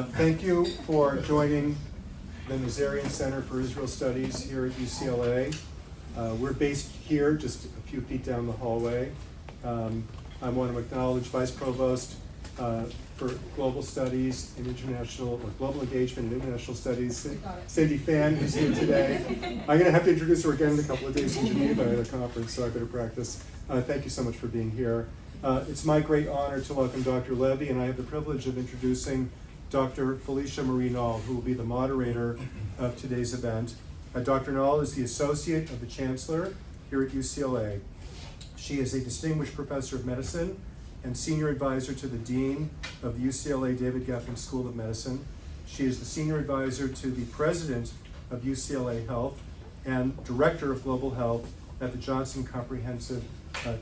Thank you for joining the Nazarian Center for Israel Studies here at UCLA. We're based here, just a few feet down the hallway. I want to acknowledge Vice Provost for Global Studies and International, or Global Engagement and International Studies, Cindy Fan, who's here today. I'm going to have to introduce her again in a couple of days in Geneva at a conference, so I better practice. Thank you so much for being here. It's my great honor to welcome Dr. Levy, and I have the privilege of introducing Dr. Felicia Marie Knaul, who will be the moderator of today's event. Dr. Knaul is the Associate of the Chancellor here at UCLA. She is a distinguished professor of medicine and senior advisor to the Dean of the UCLA David Geffen School of Medicine. She is the senior advisor to the President of UCLA Health and Director of Global Health at the Johnson Comprehensive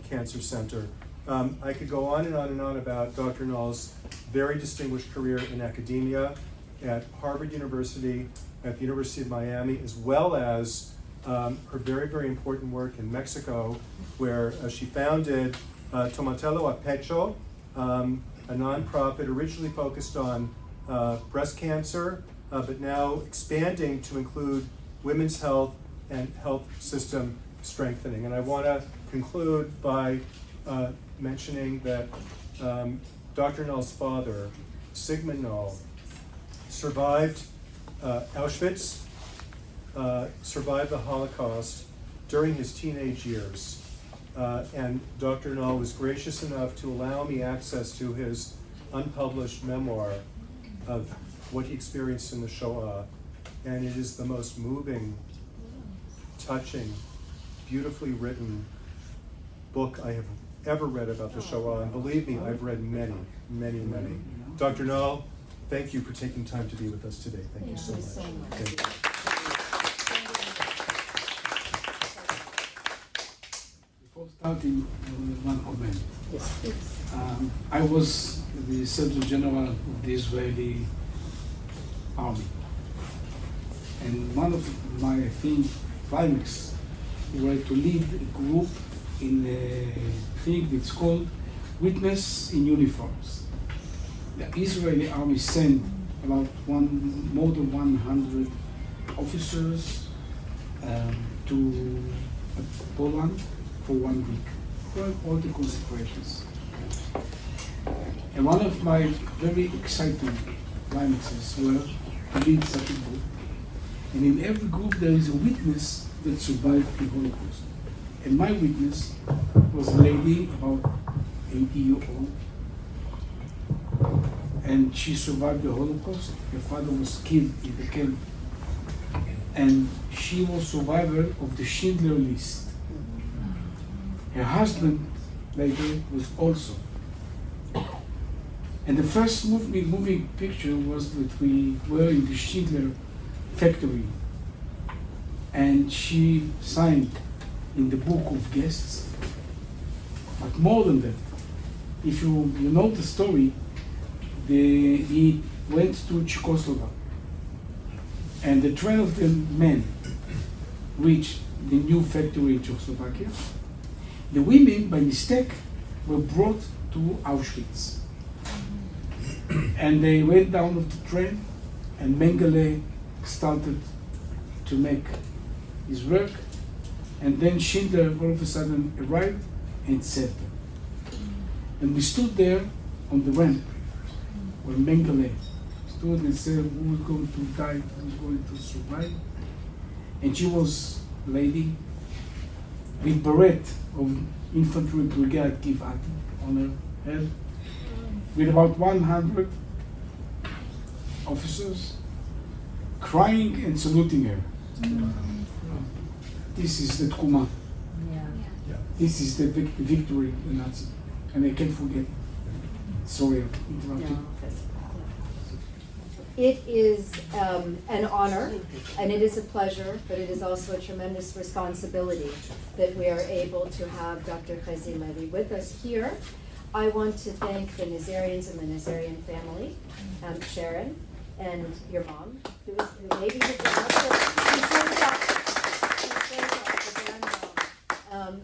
Cancer Center. I could go on and on and on about Dr. Knaul's very distinguished career in academia at Harvard University, at the University of Miami, as well as her very, very important work in Mexico, where she founded Tomatelo a Pecho, a nonprofit originally focused on breast cancer, but now expanding to include women's health and health system strengthening. And I want to conclude by mentioning that Dr. Knaul's father, Sigmund Knaul, survived Auschwitz, survived the Holocaust during his teenage years. And Dr. Knaul was gracious enough to allow me access to his unpublished memoir of what he experienced in the Shoah. And it is the most moving, touching, beautifully written book I have ever read about the Shoah. And believe me, I've read many, many, many. Dr. Knaul, thank you for taking time to be with us today. Thank you so much. Thank you. Before starting, one comment. Yes, please. I was the Surgeon General of the Israeli Army. And one of my, I think, climax were to lead a group in a thing that's called Witness in Uniforms. The Israeli Army sent about more than 100 officers to Poland for 1 week, for all the concentrations. And one of my very exciting climaxes were to lead such a group. And in every group there is a witness that survived the Holocaust. And my witness was a lady about 80-year-old. And she survived the Holocaust. Her father was killed in the camp. And she was survivor of the Schindler List. Her husband later was also. And the first moving picture was that we were in the Schindler factory. And she signed in the book of guests. But more than that, if you know the story, he went to Czechoslovakia. And the train of the men reached the new factory in Czechoslovakia. The women, by mistake, were brought to Auschwitz. And they went down of the train, and Mengele started to make his work. And then Schindler all of a sudden arrived and saved them. And we stood there on the ramp where Mengele stood and said, who is going to die, who is going to survive? And she was a lady with beret of infantry brigade Givat on her head, with about 100 officers crying and saluting her. This is the Tkuma. Yeah. This is the victory of the Nazi. And I can't forget. Sorry, I'm interrupting. It is an honor, and it is a pleasure, but it is also a tremendous responsibility that we are able to have Dr. Chezy Levy with us here. I want to thank the Nazarians and the Nazarian family, Sharon, and your mom, who maybe has been up for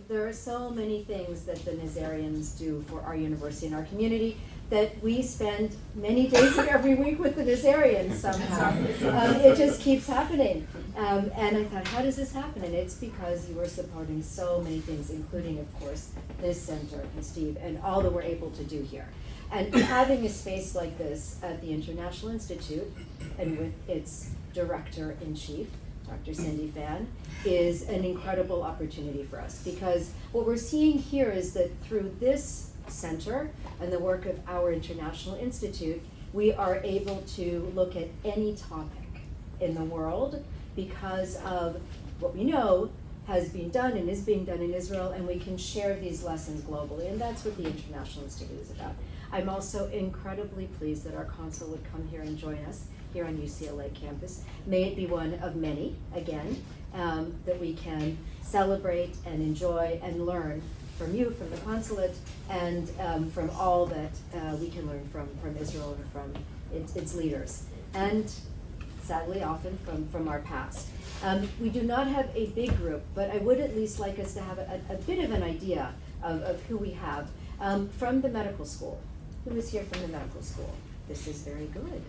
there are so many things that the Nazarians do for our university and our community that we spend many days of every week with the Nazarians somehow. It just keeps happening. And I thought, how does this happen? And it's because you are supporting so many things, including, of course, this center and Steve and all that we're able to do here. And having a space like this at the International Institute and with its director-in-chief, Dr. Cindy Fan, is an incredible opportunity for us, because what we're seeing here is that through this center and the work of our International Institute, we are able to look at any topic in the world because of what we know has been done and is being done in Israel, and we can share these lessons globally, and that's what the International Institute is about. I'm also incredibly pleased that our consul would come here and join us here on UCLA campus. May it be one of many, again, that we can celebrate and enjoy and learn from you, from the consulate, and from all that we can learn from Israel and from its leaders, and sadly often from our past. We do not have a big group, but I would at least like us to have a bit of an idea of who we have. From the medical school. Who is here from the medical school? This is very good.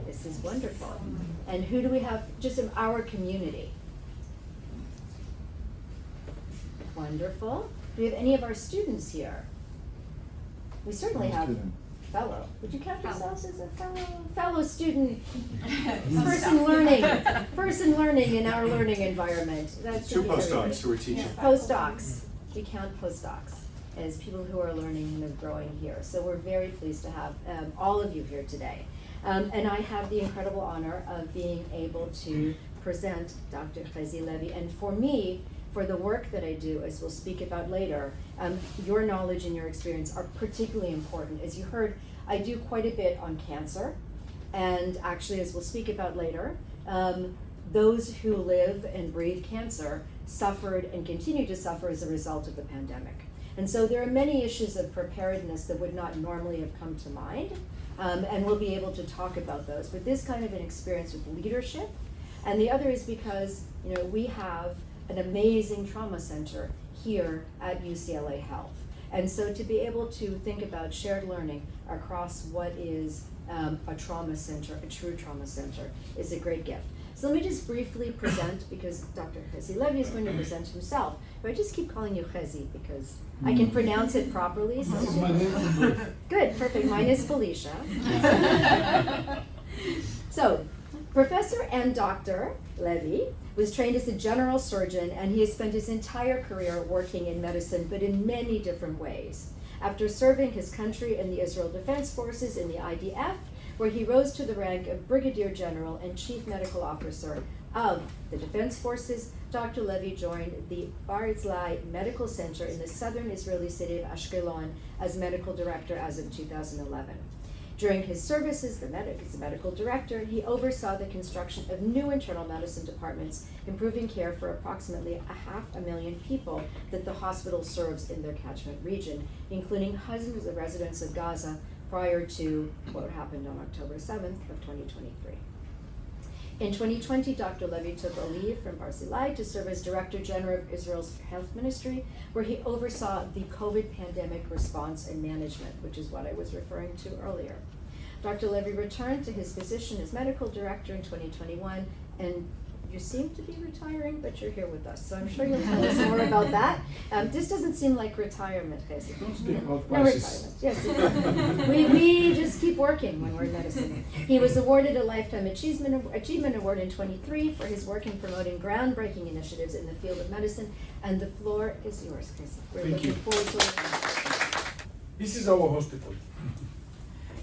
This is wonderful. And who do we have just in our community? Wonderful. Do we have any of our students here? We certainly have fellow. Would you count yourselves as a fellow student? person learning in our learning environment. That's Two postdocs who are teaching. Postdocs. We count postdocs as people who are learning and are growing here. So we're very pleased to have all of you here today. And I have the incredible honor of being able to present Dr. Chezy Levy. And for me, for the work that I do, as we'll speak about later, your knowledge and your experience are particularly important. As you heard, I do quite a bit on cancer. And actually, as we'll speak about later, those who live and breathe cancer suffered and continue to suffer as a result of the pandemic. And so there are many issues of preparedness that would not normally have come to mind, and we'll be able to talk about those. But this kind of an experience with leadership, and the other is because we have an amazing trauma center here at UCLA Health. And so to be able to think about shared learning across what is a trauma center, a true trauma center, is a great gift. So let me just briefly present, because Dr. Chezy Levy is going to present himself. But I just keep calling you Chezy because I can pronounce it properly. So good, perfect. Mine is Felicia. So, Professor and Dr. Levy was trained as a general surgeon, and he has spent his entire career working in medicine, but in many different ways. After serving his country in the Israel Defense Forces in the IDF, where he rose to the rank of Brigadier General and Chief Medical Officer of the Defense Forces, Dr. Levy joined the Barzilai Medical Center in the southern Israeli city of Ashkelon as medical director as of 2011. During his service as the medical director, he oversaw the construction of new internal medicine departments, improving care for approximately 500,000 people that the hospital serves in their catchment region, including hundreds of residents of Gaza prior to what happened on October 7th of 2023. In 2020, Dr. Levy took a leave from Barzilai to serve as Director General of Israel's Health Ministry, where he oversaw the COVID pandemic response and management, which is what I was referring to earlier. Dr. Levy returned to his position as Medical Director in 2021, and you seem to be retiring, but you're here with us, so I'm sure you'll tell us more about that. This doesn't seem like retirement, Chezy. Don't speak about No crisis. retirement. Yes, we just keep working when we're in medicine. He was awarded a Lifetime Achievement Award in 23 for his work in promoting groundbreaking initiatives in the field of medicine, and the floor is yours, Chezy. We're Thank looking you. forward to it. This is our hospital.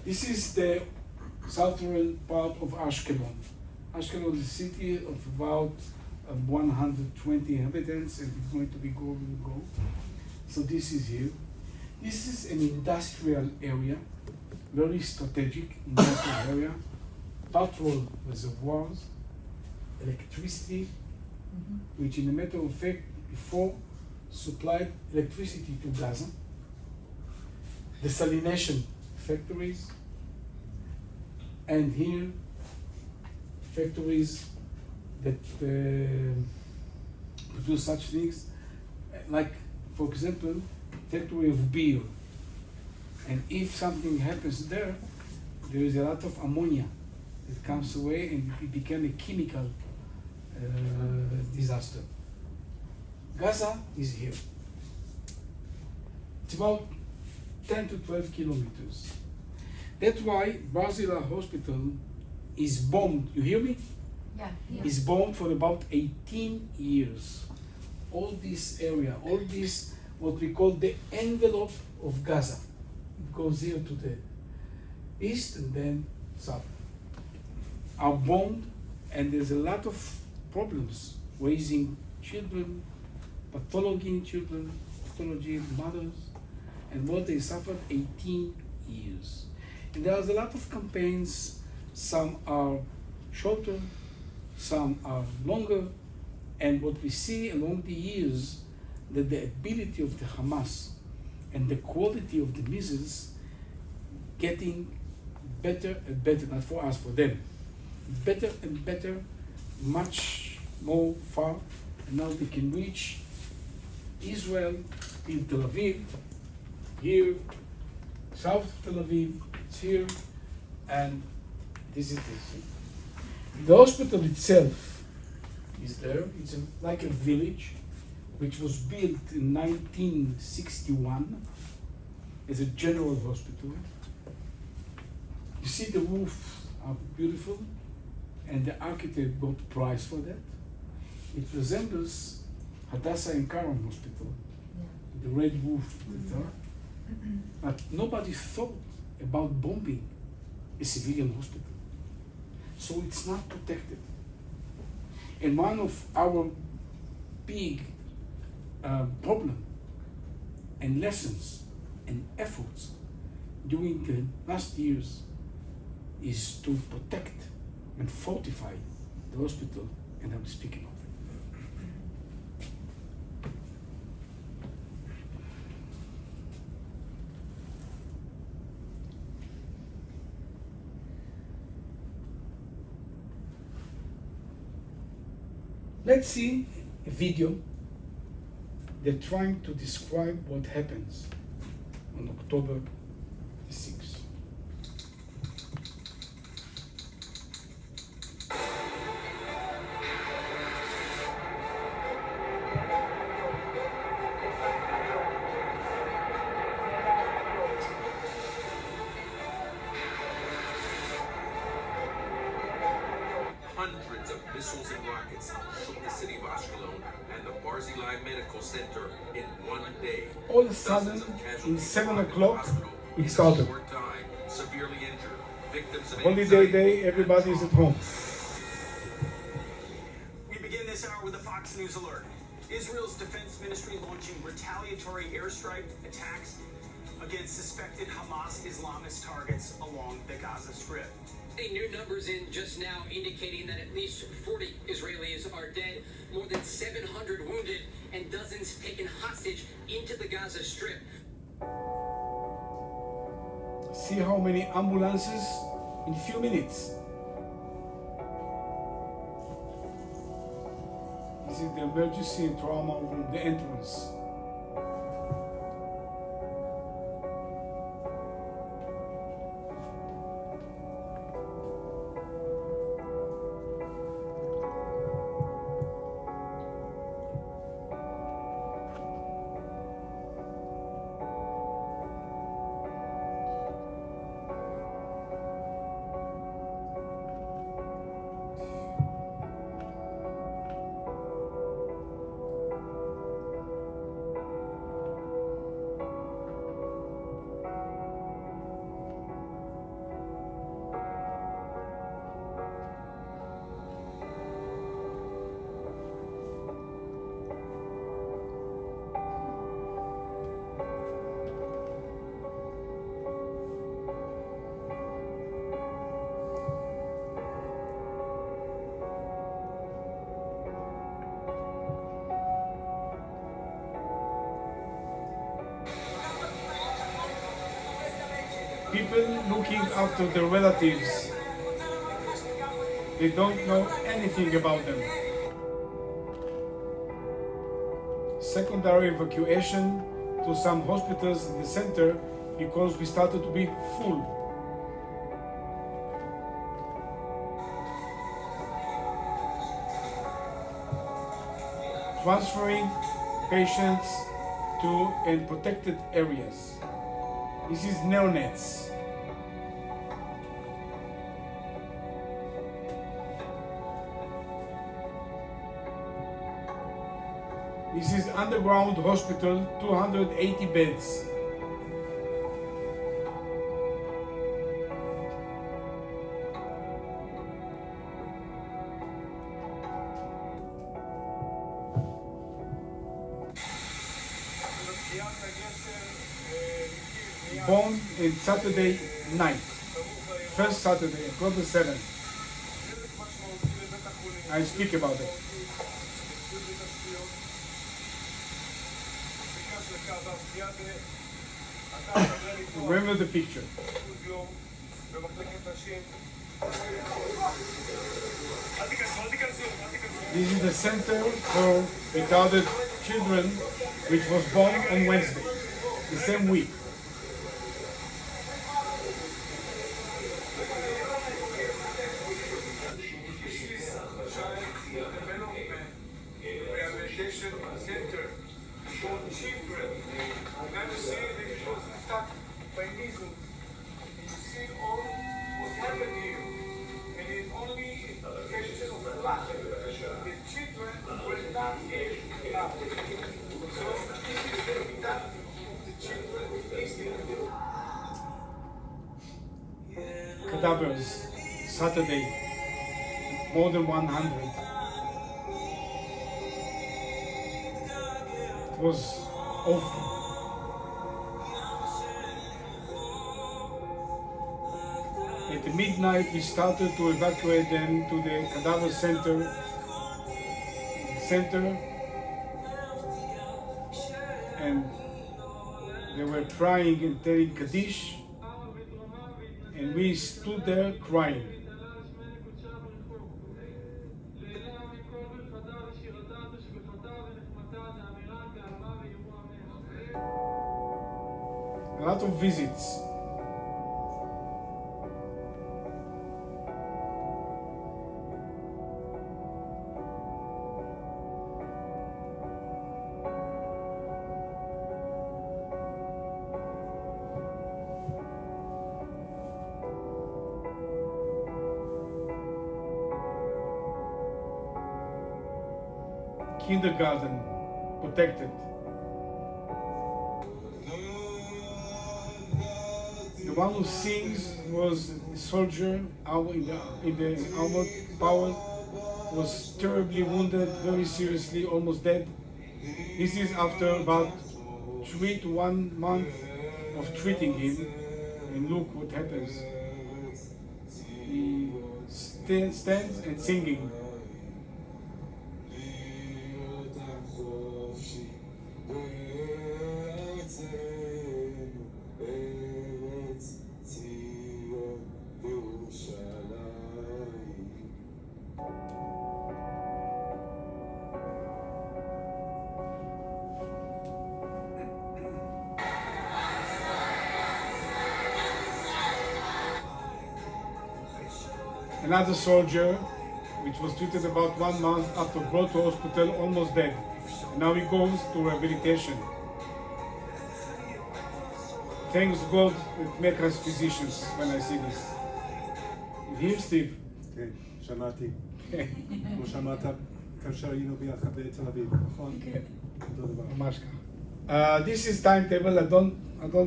This is the southern part of Ashkelon. Ashkelon is a city of about 120 inhabitants, and it's going to be growing. So this is here. This is an industrial area, very strategic industrial area. Petrol reservoirs, electricity, which in a matter of fact before supplied electricity to Gaza. Desalination factories, and here factories that produce such things. like, for example, factory of beer. And if something happens there, there is a lot of ammonia that comes away and it became a chemical disaster. Gaza is here. It's about 10 to 12 kilometers. That's why Barzilai Hospital is bombed. You hear me? Yeah. Is bombed for about 18 years. All this area, all this, what we call the envelope of Gaza. It goes here to the east and then south. Are bombed, and there's a lot of problems raising children, pathology in children, pathology in mothers, and what they suffered 18 years. And there's a lot of campaigns, some are shorter, some are longer, and what we see along the years, that the ability of the Hamas and the quality of the missiles getting better and better, not for us, for them, better and better, much more far, and now they can reach Israel in Tel Aviv, here, south of Tel Aviv, it's here, and this is this. The hospital itself is there. It's like a village, which was built in 1961 as a general hospital. You see the roofs are beautiful, and the architect got prize for that. It resembles Hadassah and Karam Hospital, the red roof that are. But nobody thought about bombing a civilian hospital. So it's not protected. And one of our big problem and lessons and efforts during the last years is to protect and fortify the hospital, and I'm speaking of it. Let's see a video. They're trying to describe what happens on October the 6th. Hundreds of missiles and rockets shook the city of Ashkelon and the Barzilai Medical Center in one day. All of a sudden, in 7 o'clock, it started. Severely injured, victims of Holiday day, everybody is at home. We begin this hour with a Fox News alert. Israel's defense ministry launching retaliatory airstrike attacks against suspected Hamas Islamist targets along the Gaza Strip. New numbers in just now indicating that at least 40 Israelis are dead, more than 700 wounded, and dozens taken hostage into the Gaza Strip. See how many ambulances in a few minutes. This is the emergency and trauma room, the entrance. People looking after their relatives, they don't know anything about them. secondary evacuation to some hospitals in the center because we started to be full. Transferring patients to protected areas. This is neonates. This is underground hospital, 280 beds. Born in Saturday night, first Saturday, October 7th. I speak about it. Remember the picture. This is the center for retarded children, which was born on Wednesday, the same week. Center for children. Now you see that it was attacked by measles. You see all what happened here. And it's only indication of flash. The children were not allowed. So this is the mentality of the children listening. Cadavers, Saturday, more than 100. It was awful. At midnight, we started to evacuate them to the cadaver center. And they were crying and telling Kaddish, and we stood there crying. A lot of visits. Kindergarten, protected. The one who sings was a soldier in the armored power, was terribly wounded, very seriously, almost dead. This is after about 3 to 1 month of treating him, and look what happens. He stands and singing. Another soldier, which was treated about 1 month after brought to hospital, almost dead. And now he goes to rehabilitation. Thanks God it makes us physicians when I see this. You hear, Steve? כן, שמעתי. כמו שמעת, כאשר היינו ביחד בתל אביב, נכון? כן. אותו דבר. ממש ככה. This is timetable. I don't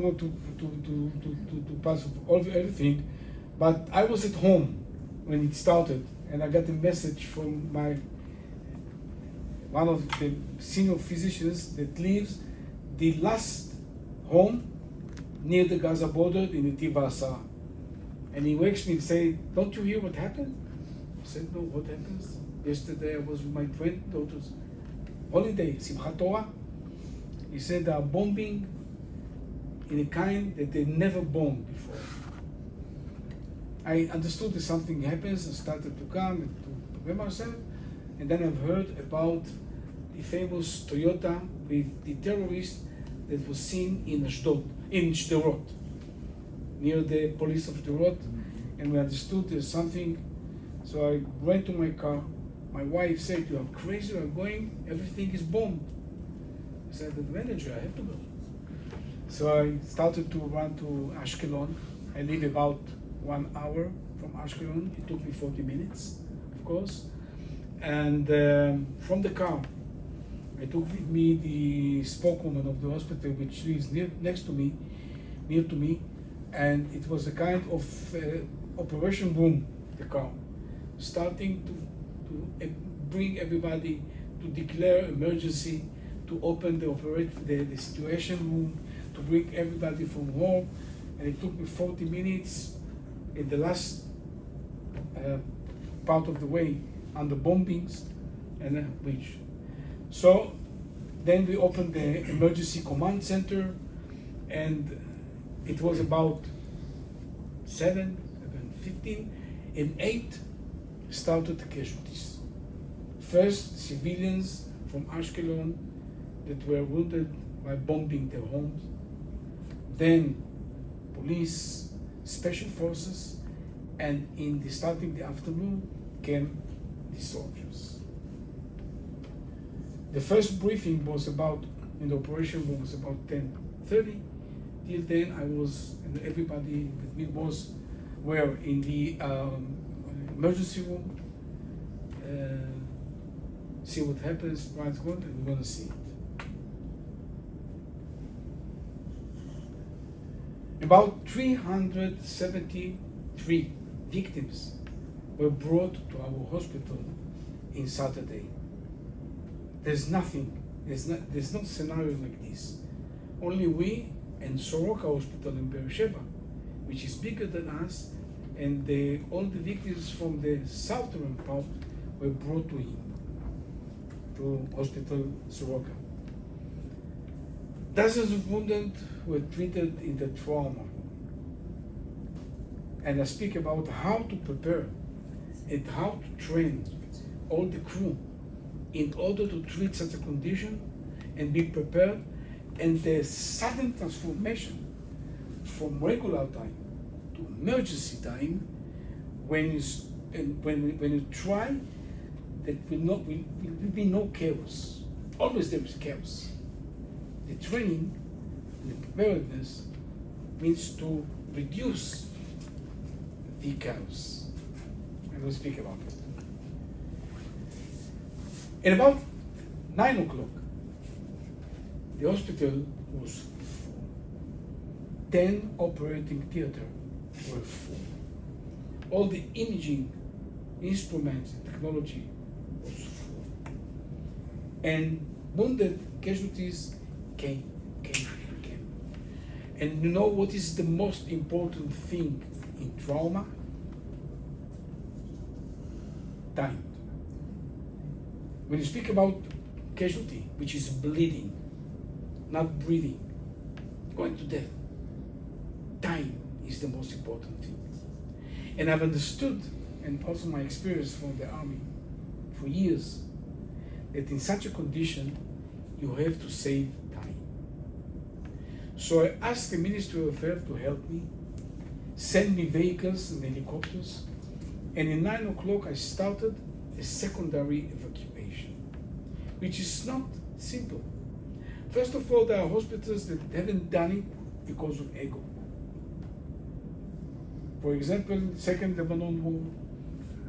want to pass all everything, but I was at home when it started, and I got a message from one of the senior physicians that lives the last home near the Gaza border in the Tiva Asara. And he wakes me and say, "Don't you hear what happened?" I said, "No, what happens?" Yesterday I was with my granddaughter's holiday, Simchat Torah. He said they are bombing in a kind that they never bombed before. I understood that something happens and started to come and to prepare myself, and then I've heard about the famous Toyota with the terrorist that was seen in Ashdod, in Sderot, near the police of Sderot, and we understood there's something. So I went to my car. My wife said, "You are crazy, you are going, everything is bombed." I said, "The manager, I have to go." So I started to run to Ashkelon. I live about 1 hour from Ashkelon. It took me 40 minutes, of course. And from the car, I took with me the spokeswoman of the hospital, which lives next to me, near to me, and it was a kind of operation room, the car, starting to bring everybody, to declare emergency, to open the situation room, to bring everybody from home, and it took me 40 minutes in the last part of the way under bombings and reach. So then we opened the emergency command center, and it was about 7:15, and 8 started the casualties. First, civilians from Ashkelon that were wounded by bombing their homes. Then police, special forces, and in the starting the afternoon came the soldiers. The first briefing was about, in the operation room, was about 10:30. Till then I was, and everybody with me were in the emergency room, see what happens, what's going, and we're gonna see it. About 373 victims were brought to our hospital in Saturday. There's no scenario like this. Only we and Soroka Hospital in Beersheba, which is bigger than us, and all the victims from the southern part were brought to him, to Hospital Soroka. Dozens of wounded were treated in the trauma. And I speak about how to prepare and how to train all the crew in order to treat such a condition and be prepared, and the sudden transformation from regular time to emergency time when you try, that will be no chaos. Always there is chaos. The training and the preparedness means to reduce the chaos. And we'll speak about it. At about 9 o'clock, the hospital was full. 10 operating theaters were full. All the imaging instruments and technology was full. And wounded casualties came. And you know what is the most important thing in trauma? Time. When you speak about casualty, which is bleeding, not breathing, going to death, time is the most important thing. And I've understood, and also my experience from the army for years, that in such a condition, you have to save time. So I asked the Ministry of Health to help me, send me vehicles and helicopters, and at 9 o'clock I started a secondary evacuation, which is not simple. First of all, there are hospitals that haven't done it because of ego. For example, Second Lebanon War,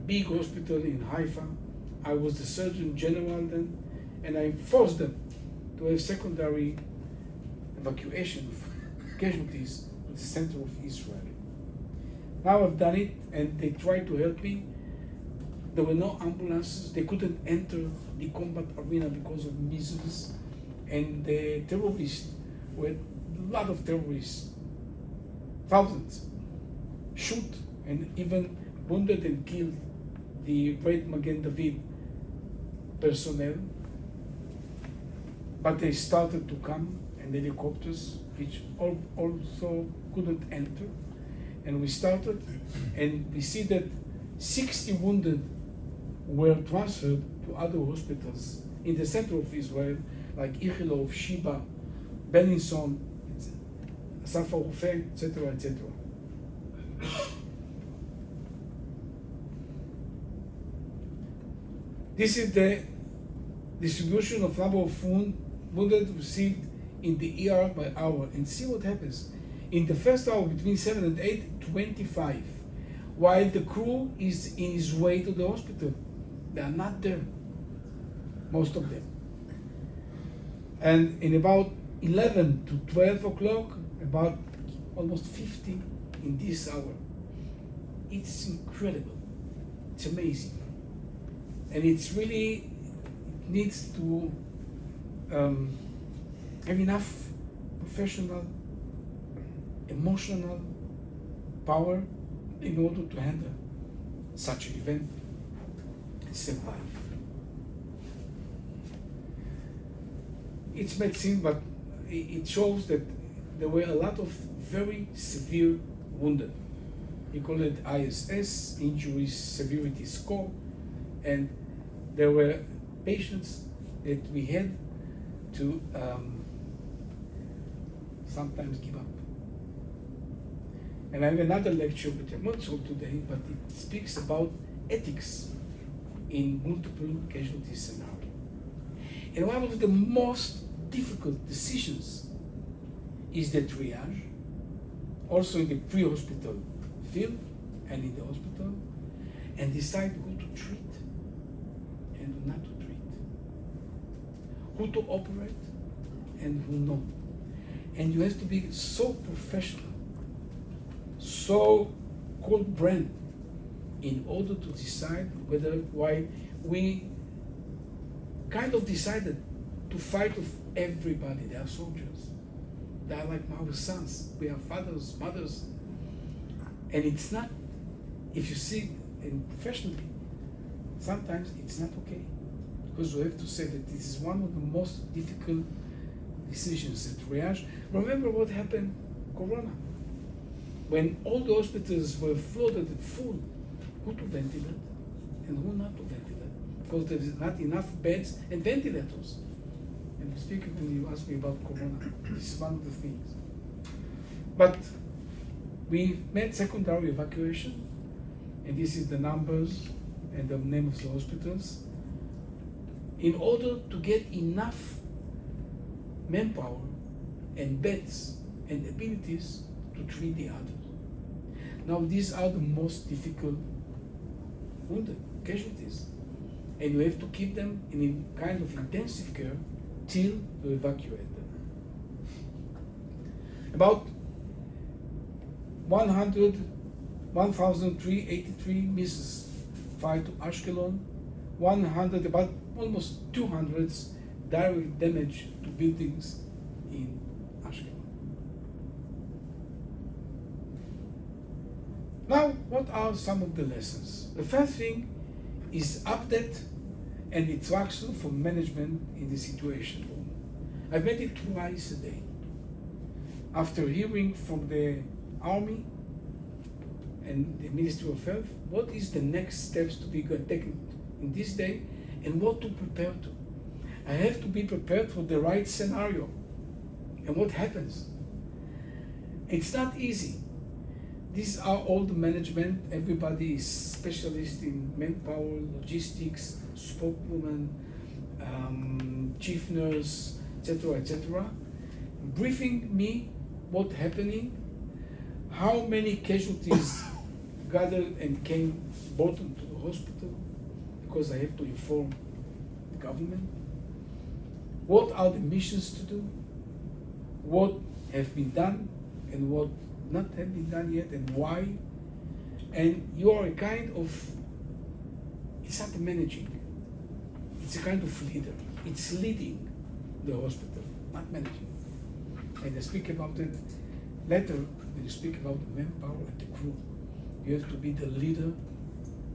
big hospital in Haifa, I was the Surgeon General then, and I forced them to have secondary evacuation of casualties to the center of Israel. Now I've done it, and they tried to help me. There were no ambulances. They couldn't enter the combat arena because of missiles. And the terrorists, were a lot of terrorists, thousands, shoot and even wounded and killed the Great Magen David personnel. But they started to come, and helicopters, which also couldn't enter. And we started, and we see that 60 wounded were transferred to other hospitals in the center of Israel, like Ichilov, Sheba, Bellinson, Safa Rufe, etc., etc. This is the distribution of number of wounded received in the ER by hour, and see what happens. In the first hour, between 7 and 8, 25, while the crew is in his way to the hospital. They are not there, most of them. And in about 11 to 12 o'clock, about almost 50 in this hour. It's incredible. It's amazing. And it's really, it needs to have enough professional, emotional power in order to handle such an event and survive. It's medicine, but it shows that there were a lot of very severe wounded. We call it ISS, injuries severity score, and there were patients that we had to sometimes give up. And I have another lecture which I'm not sure today, but it speaks about ethics in multiple casualty scenario. And one of the most difficult decisions is the triage, also in the pre-hospital field and in the hospital, and decide who to treat and who not to treat, who to operate and who not. And you have to be so professional, so cold brand in order to decide why we kind of decided to fight with everybody. They are soldiers. They are like our sons. We are fathers, mothers. And it's not, if you see it professionally, sometimes it's not okay. Because we have to say that this is one of the most difficult decisions at triage. Remember what happened Corona. When all the hospitals were flooded and full, who to ventilate and who not to ventilate? Because there is not enough beds and ventilators. And speaking when you ask me about Corona, this is one of the things. But we made secondary evacuation, and this is the numbers and the name of the hospitals, in order to get enough manpower and beds and abilities to treat the others. Now these are the most difficult wounded casualties, and we have to keep them in a kind of intensive care till we evacuate them. About 1,383 missiles fired to Ashkelon, about almost 200 direct damage to buildings in Ashkelon. Now, what are some of the lessons? The first thing is update and instruction for management in the situation room. I made it twice a day. After hearing from the Army and the Ministry of Health, what is the next steps to be taken in this day and what to prepare to. I have to be prepared for the right scenario and what happens. It's not easy. These are all the management. Everybody is specialist in manpower, logistics, spokeswoman, chief nurse, etc., etc. Briefing me what's happening, how many casualties gathered and came brought into the hospital, because I have to inform the government. What are the missions to do? What have been done and what not have been done yet, and why? And you are a kind of, it's not managing, it's a kind of leader. It's leading the hospital, not managing. And I speak about it later when you speak about the manpower and the crew. You have to be the leader,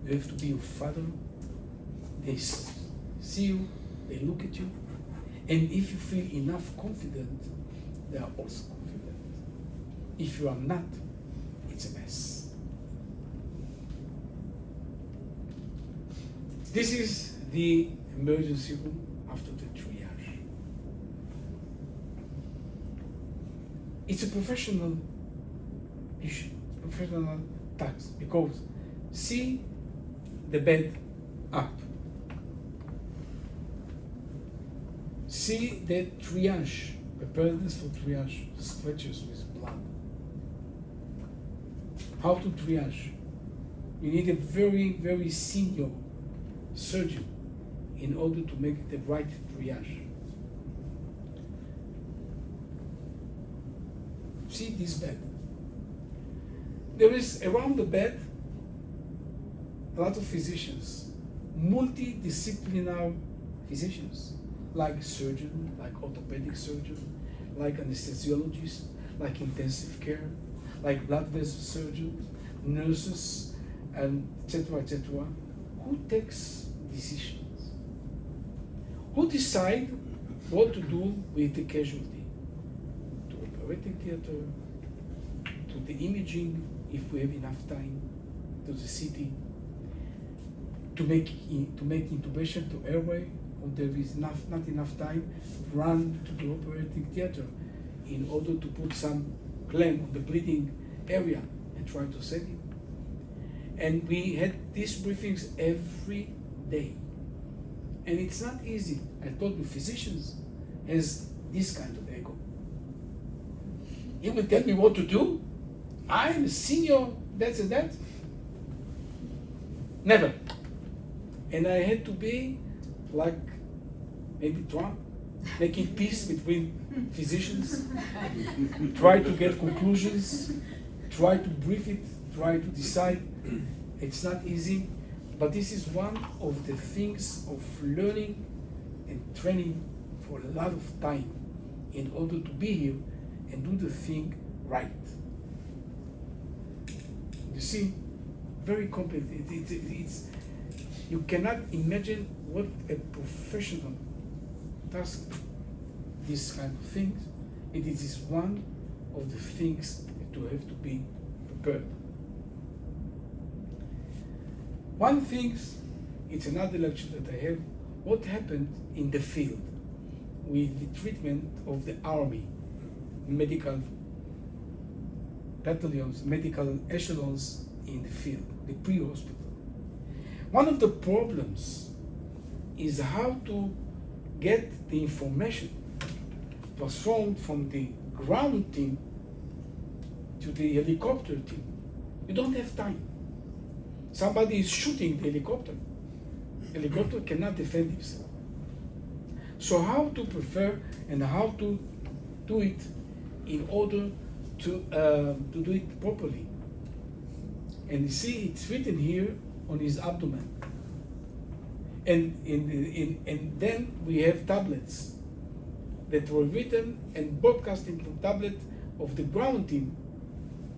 you have to be your father. They see you, they look at you, and if you feel enough confident, they are also confident. If you are not, it's a mess. This is the emergency room. after the triage. It's a professional issue, professional task, because see the bed up. See the triage, preparedness for triage, stretchers with blood. How to triage? You need a very, very senior surgeon in order to make the right triage. See this bed. There is around the bed a lot of physicians, multidisciplinary physicians, like surgeon, like orthopedic surgeon, like anesthesiologist, like intensive care, like blood vessel surgeons, nurses, and etc., etc. Who takes decisions? Who decide what to do with the casualty? To operating theater, to the imaging, if we have enough time, to the CT, to make intubation to airway, or there is not enough time, run to the operating theater in order to put some clamp on the bleeding area and try to save him. And we had these briefings every day. And it's not easy. I told you, physicians has this kind of ego. He will tell me what to do. I'm a senior, that's and that. Never. And I had to be like maybe Trump, making peace between physicians, try to get conclusions, try to brief it, try to decide. It's not easy, but this is one of the things of learning and training for a lot of time in order to be here and do the thing right. You see, very complex. It's you cannot imagine what a professional task this kind of things. It is one of the things to have to be prepared. One thing, it's another lecture that I have, what happened in the field with the treatment of the army, medical battalions, medical echelons in the field, the pre-hospital. One of the problems is how to get the information transformed from the ground team to the helicopter team. You don't have time. Somebody is shooting the helicopter. The helicopter cannot defend itself. So how to prepare and how to do it in order to do it properly. And you see it's written here on his abdomen. And then we have tablets that were written and broadcasting from tablet of the ground team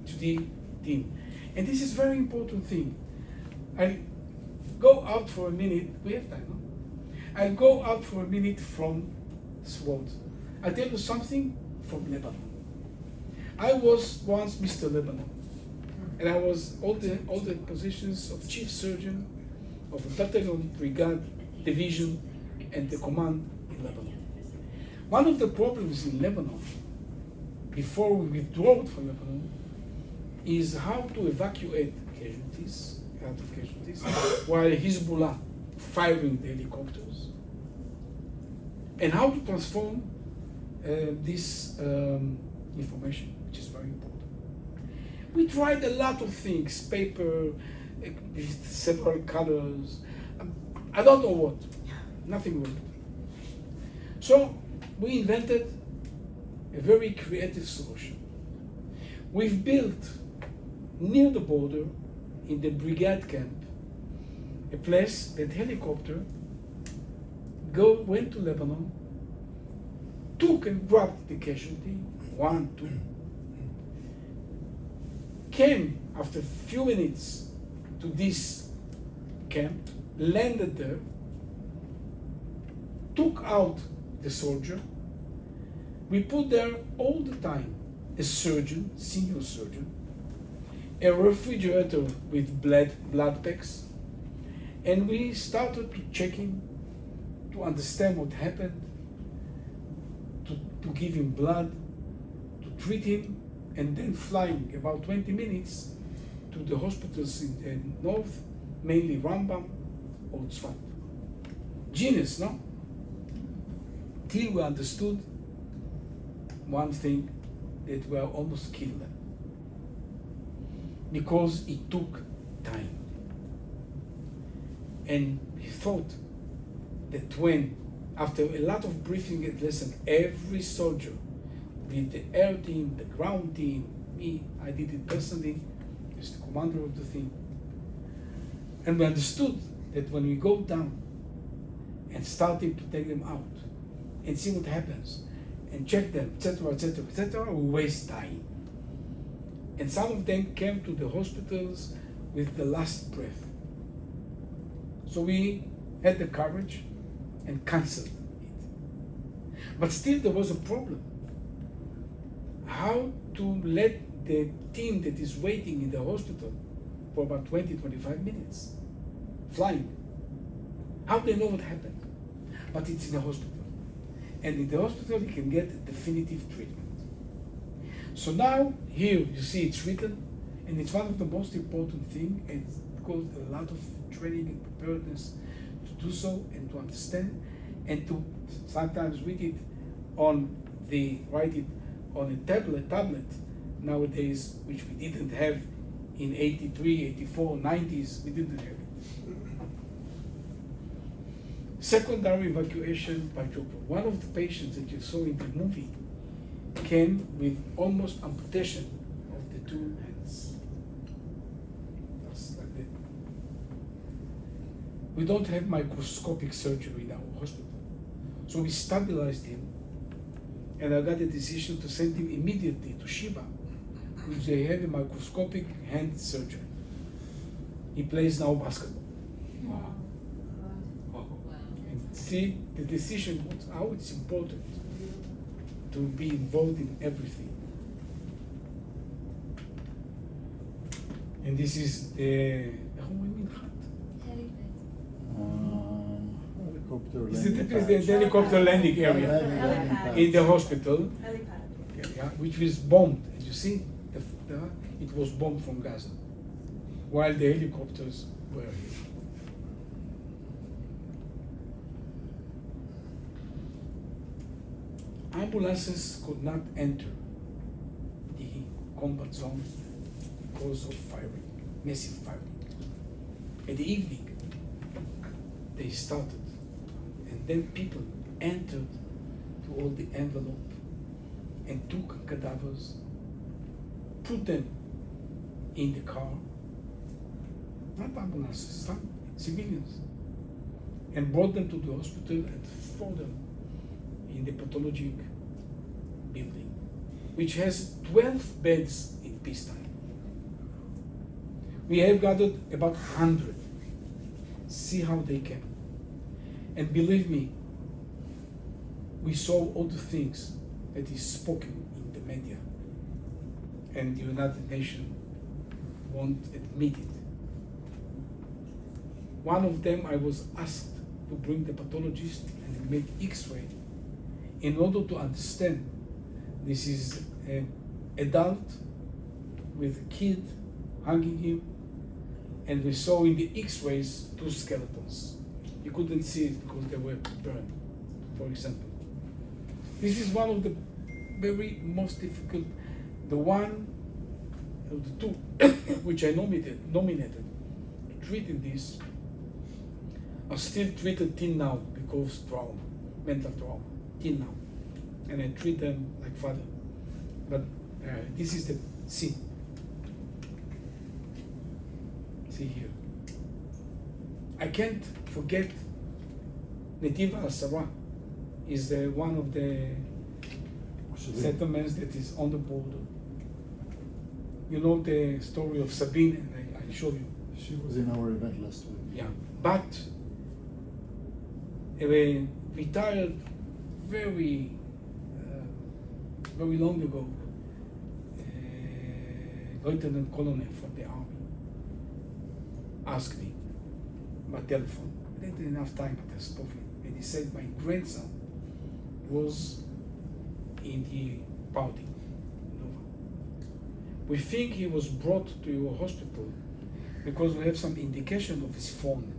to the team. And this is very important thing. I'll go out for a minute. We have time, no? I'll go out for a minute from SWOT. I'll tell you something from Lebanon. I was once Mr. Lebanon, and I was all the positions of chief surgeon of a battalion, brigade, division, and the command in Lebanon. One of the problems in Lebanon, before we withdrew from Lebanon, is how to evacuate casualties, while Hezbollah firing the helicopters, and how to transform this information, which is very important. We tried a lot of things, paper, with several colors, I don't know what, nothing worked. So we invented a very creative solution. We've built near the border, in the brigade camp, a place that helicopter went to Lebanon, took and grabbed the casualty, 1, 2, came after a few minutes to this camp, landed there, took out the soldier. We put there all the time a surgeon, senior surgeon, a refrigerator with blood packs, and we started to checking, to to understand what happened, to give him blood, to treat him, and then flying about 20 minutes to the hospitals in the north, mainly Rambam or Tzfat. Genius, no? Till we understood one thing, that we are almost killed them. Because it took time. And we thought that when, after a lot of briefing and lesson, every soldier, with the air team, the ground team, me, I did it personally, as the commander of the thing. And we understood that when we go down and starting to take them out and see what happens and check them, etc., etc., etc., we waste time. And some of them came to the hospitals with the last breath. So we had the courage and canceled it. But still there was a problem. How to let the team that is waiting in the hospital for about 20-25 minutes flying? How they know what happened? But it's in the hospital. And in the hospital you can get definitive treatment. So now here you see it's written, and it's one of the most important things, and it's because a lot of training and preparedness to do so and to understand and to sometimes read it write it on a tablet nowadays, which we didn't have in 83, 84, 90s, we didn't have it. Secondary evacuation by trooper. One of the patients that you saw in the movie came with almost amputation of the two hands. That's like that. We don't have microscopic surgery in our hospital. So we stabilized him, and I got a decision to send him immediately to Sheba, which they have a microscopic hand surgery. He plays now basketball. Wow. And see the decision, how it's important to be involved in everything. And this is the Helicopter Is it landing the helicopter landing area Helipad. in the hospital, Helipad. yeah, which was bombed. And you see, it was bombed from Gaza, while the helicopters were here. Ambulances could not enter the combat zone because of firing, massive firing. In the evening, they started, and then people entered to all the envelope and took cadavers, put them in the car, not ambulances, some civilians, and brought them to the hospital and threw them in the pathologic building, which has 12 beds in peacetime. We have gathered about 100. See how they came. And believe me, we saw all the things that is spoken in the media, and the United Nations won't admit it. One of them, I was asked to bring the pathologist and make X-ray in order to understand this is an adult with a kid hugging him, and we saw in the X-rays 2 skeletons. You couldn't see it because they were burned, for example. This is one of the very most difficult, the one of the 2 which I nominated to treat in this are still treated till now because trauma, mental trauma, till now. And I treat them like father. But this is the scene. See here. I can't forget Netiva Asara is one of the settlements that is on the border. You know the story of Sabine, and I showed you. She was in our event last week. Yeah, but a retired very long ago, Lieutenant Colonel from the army asked me by telephone. I didn't have enough time, but I spoke and he said my grandson was in the party. We think he was brought to your hospital because we have some indication of his phone.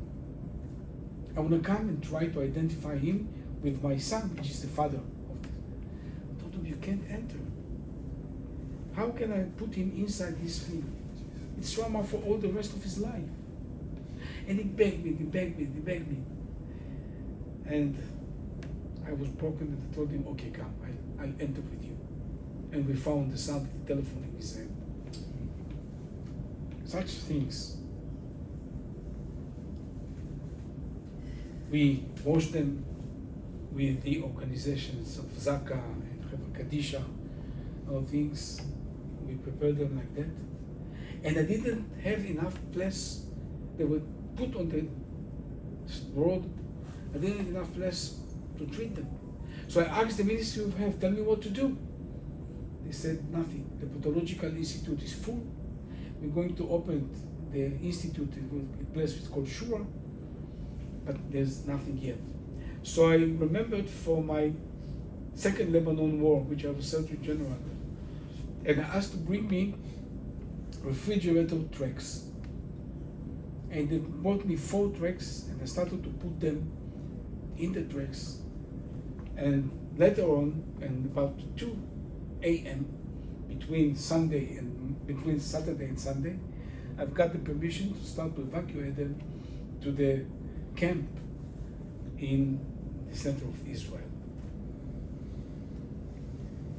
I want to come and try to identify him with my son, which is the father of this. I told him, you can't enter. How can I put him inside this thing? It's trauma for all the rest of his life. And he begged me, he begged me, he begged me. And I was broken and I told him, okay, come, I'll enter with you. And we found the son telephoning with him. Such things. We washed them with the organizations of Zaka and Chevra Kadisha, all things. We prepared them like that. And I didn't have enough place. They were put on the road. I didn't have enough place to treat them. So I asked the Ministry of Health, tell me what to do. They said nothing. The Pathological Institute is full. We're going to open the institute in a place called Shura, but there's nothing yet. So I remembered for my second Lebanon war, which I was Secretary General, and I asked to bring me refrigerator tracks. And they brought me 4 tracks, and I started to put them in the tracks. And later on, and about 2 a.m., between Saturday and Sunday, I've got the permission to start to evacuate them to the camp in the center of Israel.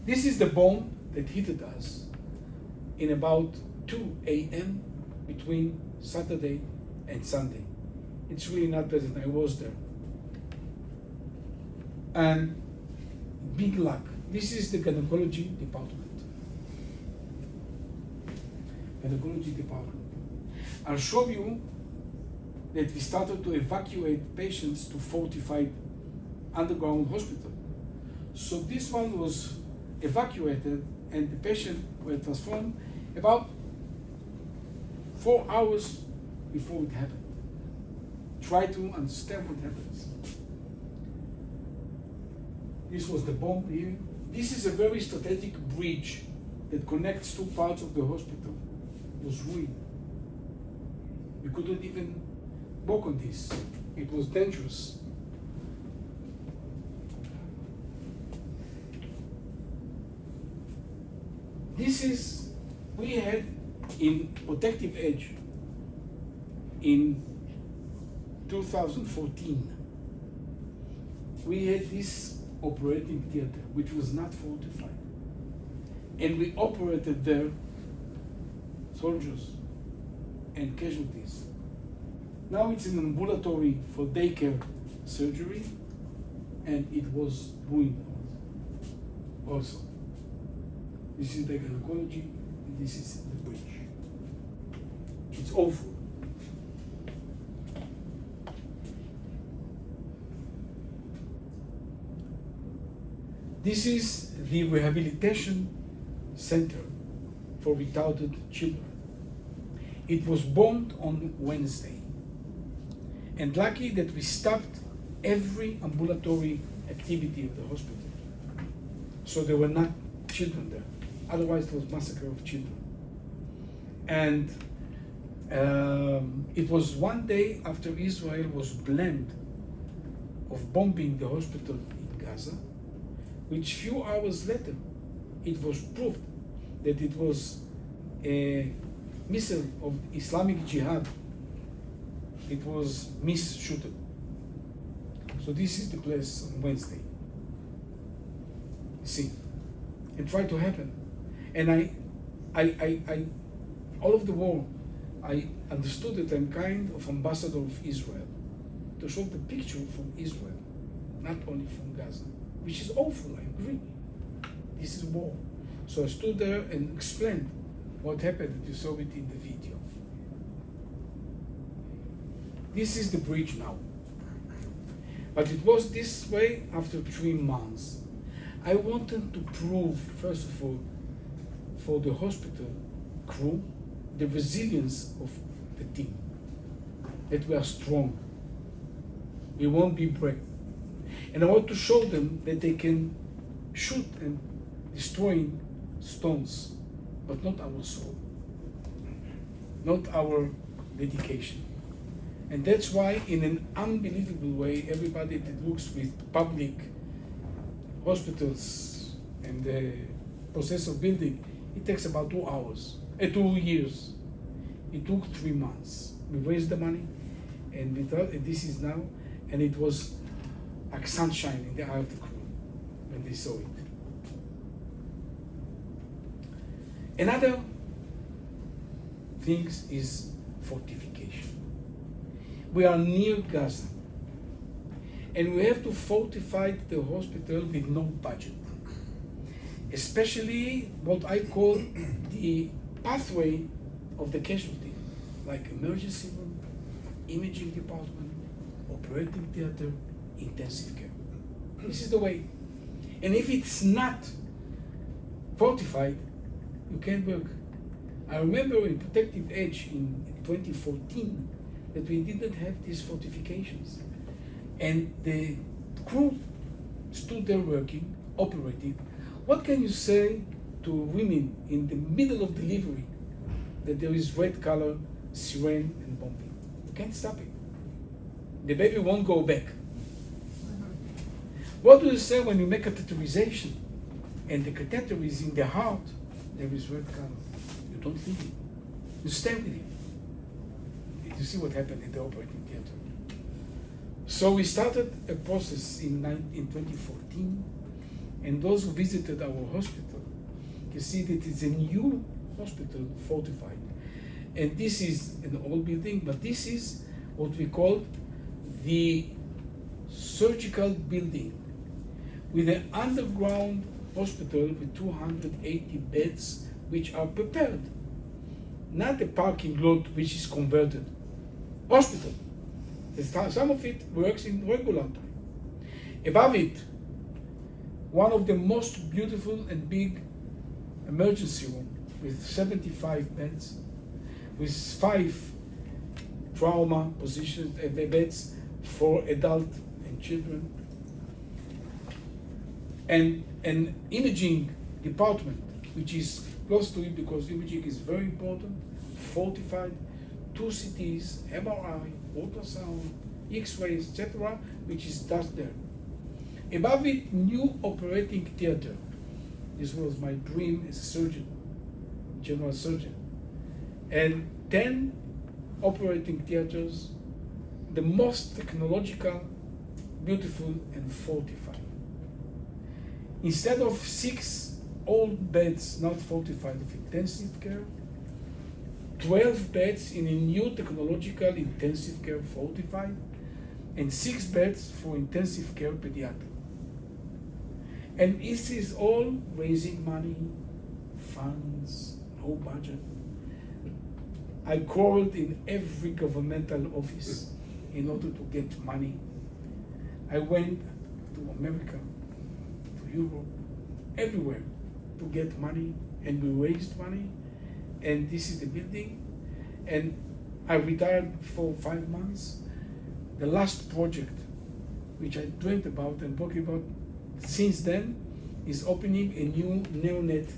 This is the bomb that hit us in about 2 a.m. between Saturday and Sunday. It's really not pleasant. I was there. And big luck. This is the gynecology department. Gynecology department. I'll show you that we started to evacuate patients to fortified underground hospital. So this one was evacuated and the patient were transformed about 4 hours before it happened. Try to understand what happens. This was the bomb here. This is a very strategic bridge that connects 2 parts of the hospital. It was ruined. We couldn't even walk on this. It was dangerous. This is, we had in Protective Edge in 2014, we had this operating theater which was not fortified. And we operated there soldiers and casualties. Now it's an ambulatory for daycare surgery, and it was ruined also. This is the gynecology, and this is the bridge. It's awful. This is the rehabilitation center for retarded children. It was bombed on Wednesday. And lucky that we stopped every ambulatory activity of the hospital. So there were not children there. Otherwise it was massacre of children. And it was one day after Israel was blamed of bombing the hospital in Gaza, which few hours later it was proved that it was a missile of Islamic Jihad. It was misshooted. So this is the place on Wednesday. You see, it tried to happen. And I all of the war, I understood that I'm kind of ambassador of Israel to show the picture from Israel, not only from Gaza, which is awful, I agree. This is war. So I stood there and explained what happened. You saw it in the video. This is the bridge now. But it was this way after 3 months. I wanted to prove, first of all, for the hospital crew, the resilience of the team, that we are strong. We won't be And I want to show them that they can shoot and destroy stones, but not our soul, not our dedication. And that's why, in an unbelievable way, everybody that looks with public hospitals and the process of building, it takes about 2 hours, 2 years. It took 3 months. We raised the money, and we thought, and this is now, and it was like sunshine in the eye of the crew when they saw it. Another thing is fortification. We are near Gaza, and we have to fortify the hospital with no budget, especially what I call the pathway of the casualty, like emergency room, imaging department, operating theater, intensive care. This is the way. And if it's not fortified, you can't work. I remember in Protective Edge in 2014 that we didn't have these fortifications. And the crew stood there working, operating. What can you say to women in the middle of delivery that there is red color, siren, and bombing? You can't stop it. The baby won't go back. What do you say when you make catheterization and the catheter is in the heart? There is red color. You don't leave it. You stay with it. You see what happened in the operating theater. So we started a process in 2014, and those who visited our hospital can see that it's a new hospital, fortified. And this is an old building, but this is what we call the surgical building, with an underground hospital with 280 beds which are prepared. Not a parking lot which is converted. Hospital. Some of it works in regular time. Above it, one of the most beautiful and big emergency room with 75 beds, with 5 trauma positions, beds for adult and children, and an imaging department, which is close to it because imaging is very important, fortified, 2 CTs, MRI, ultrasound, X-rays, etc., which is just there. Above it, new operating theater. This was my dream as a surgeon, general surgeon. And 10 operating theaters, the most technological, beautiful, and fortified. Instead of 6 old beds not fortified of intensive care, 12 beds in a new technological intensive care fortified, and 6 beds for intensive care pediatric. And this is all raising money, funds, no budget. I called in every governmental office in order to get money. I went to America, to Europe, everywhere to get money, and we raised money, and this is the building. And I retired for 5 months. The last project, which I dreamt about and talking about since then, is opening a new neonate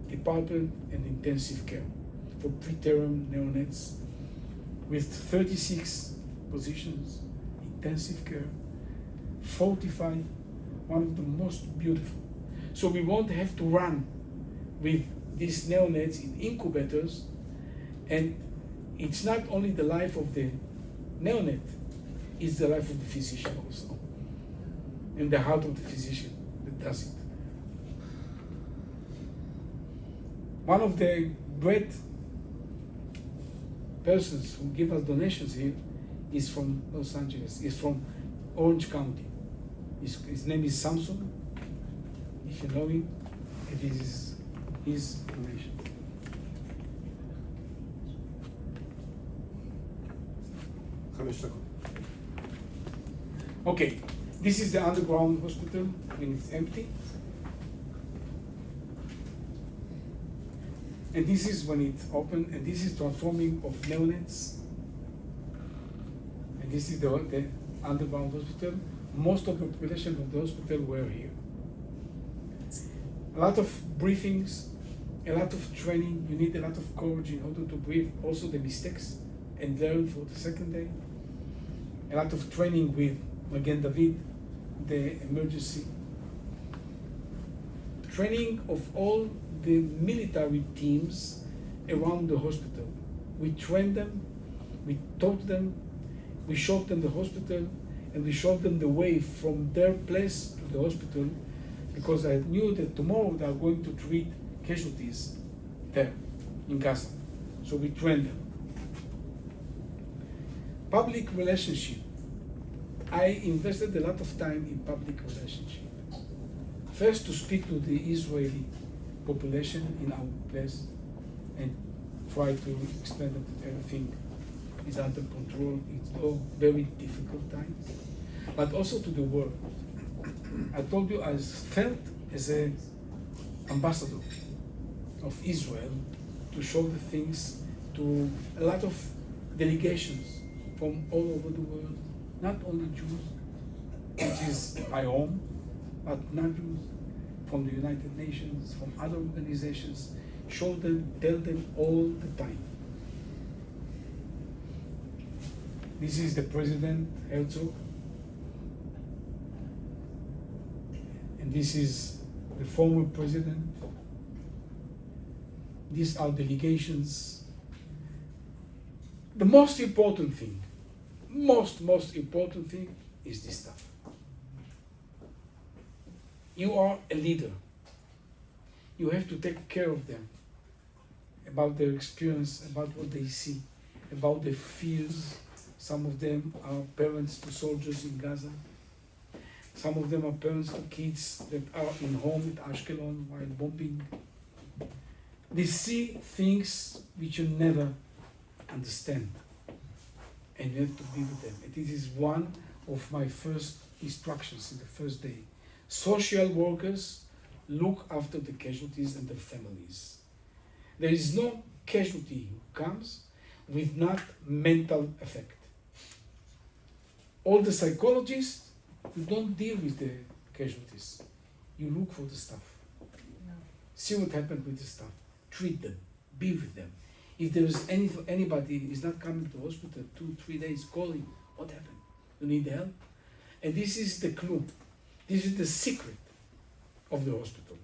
department and intensive care for preterm neonates with 36 positions, intensive care, fortified, one of the most beautiful. So we won't have to run with these neonates in incubators, and it's not only the life of the neonate, it's the life of the physician also, and the heart of the physician that does it. One of the great persons who give us donations here is from Los Angeles, is from Orange County. His name is Samson. If you know him, it is his donation. Okay, this is the underground hospital when it's empty. And this is when it's open, and this is transforming of neonates. And this is the underground hospital most of the population of the hospital were here. A lot of briefings, a lot of training. You need a lot of courage in order to brief also the mistakes and learn for the second day. A lot of training with Magen David, the emergency. Training of all the military teams around the hospital. We trained them, we taught them, we showed them the hospital, and we showed them the way from their place to the hospital, because I knew that tomorrow they are going to treat casualties there in Gaza. So we trained them. Public relationship. I invested a lot of time in public relationship. First, to speak to the Israeli population in our place and try to explain that everything is under control. It's all very difficult times, but also to the world. I told you I felt as an ambassador of Israel to show the things to a lot of delegations from all over the world, not only Jews, which is my home, but not Jews, from the United Nations, from other organizations, show them, tell them all the time. This is the President Herzog, and this is the former president. These are delegations. The most important thing, most important thing is this stuff. You are a leader. You have to take care of them, about their experience, about what they see, about their fears. Some of them are parents to soldiers in Gaza. Some of them are parents to kids that are in home at Ashkelon while bombing. They see things which you never understand, and you have to be with them. And this is one of my first instructions in the first day. Social workers look after the casualties and their families. There is no casualty who comes with not mental effect. All the psychologists, you don't deal with the casualties. You look for the stuff. See what happened with the stuff. Treat them. Be with them. If there is anybody is not coming to the hospital 2-3 days, calling, what happened? You need help? And this is the clue. This is the secret of the hospital.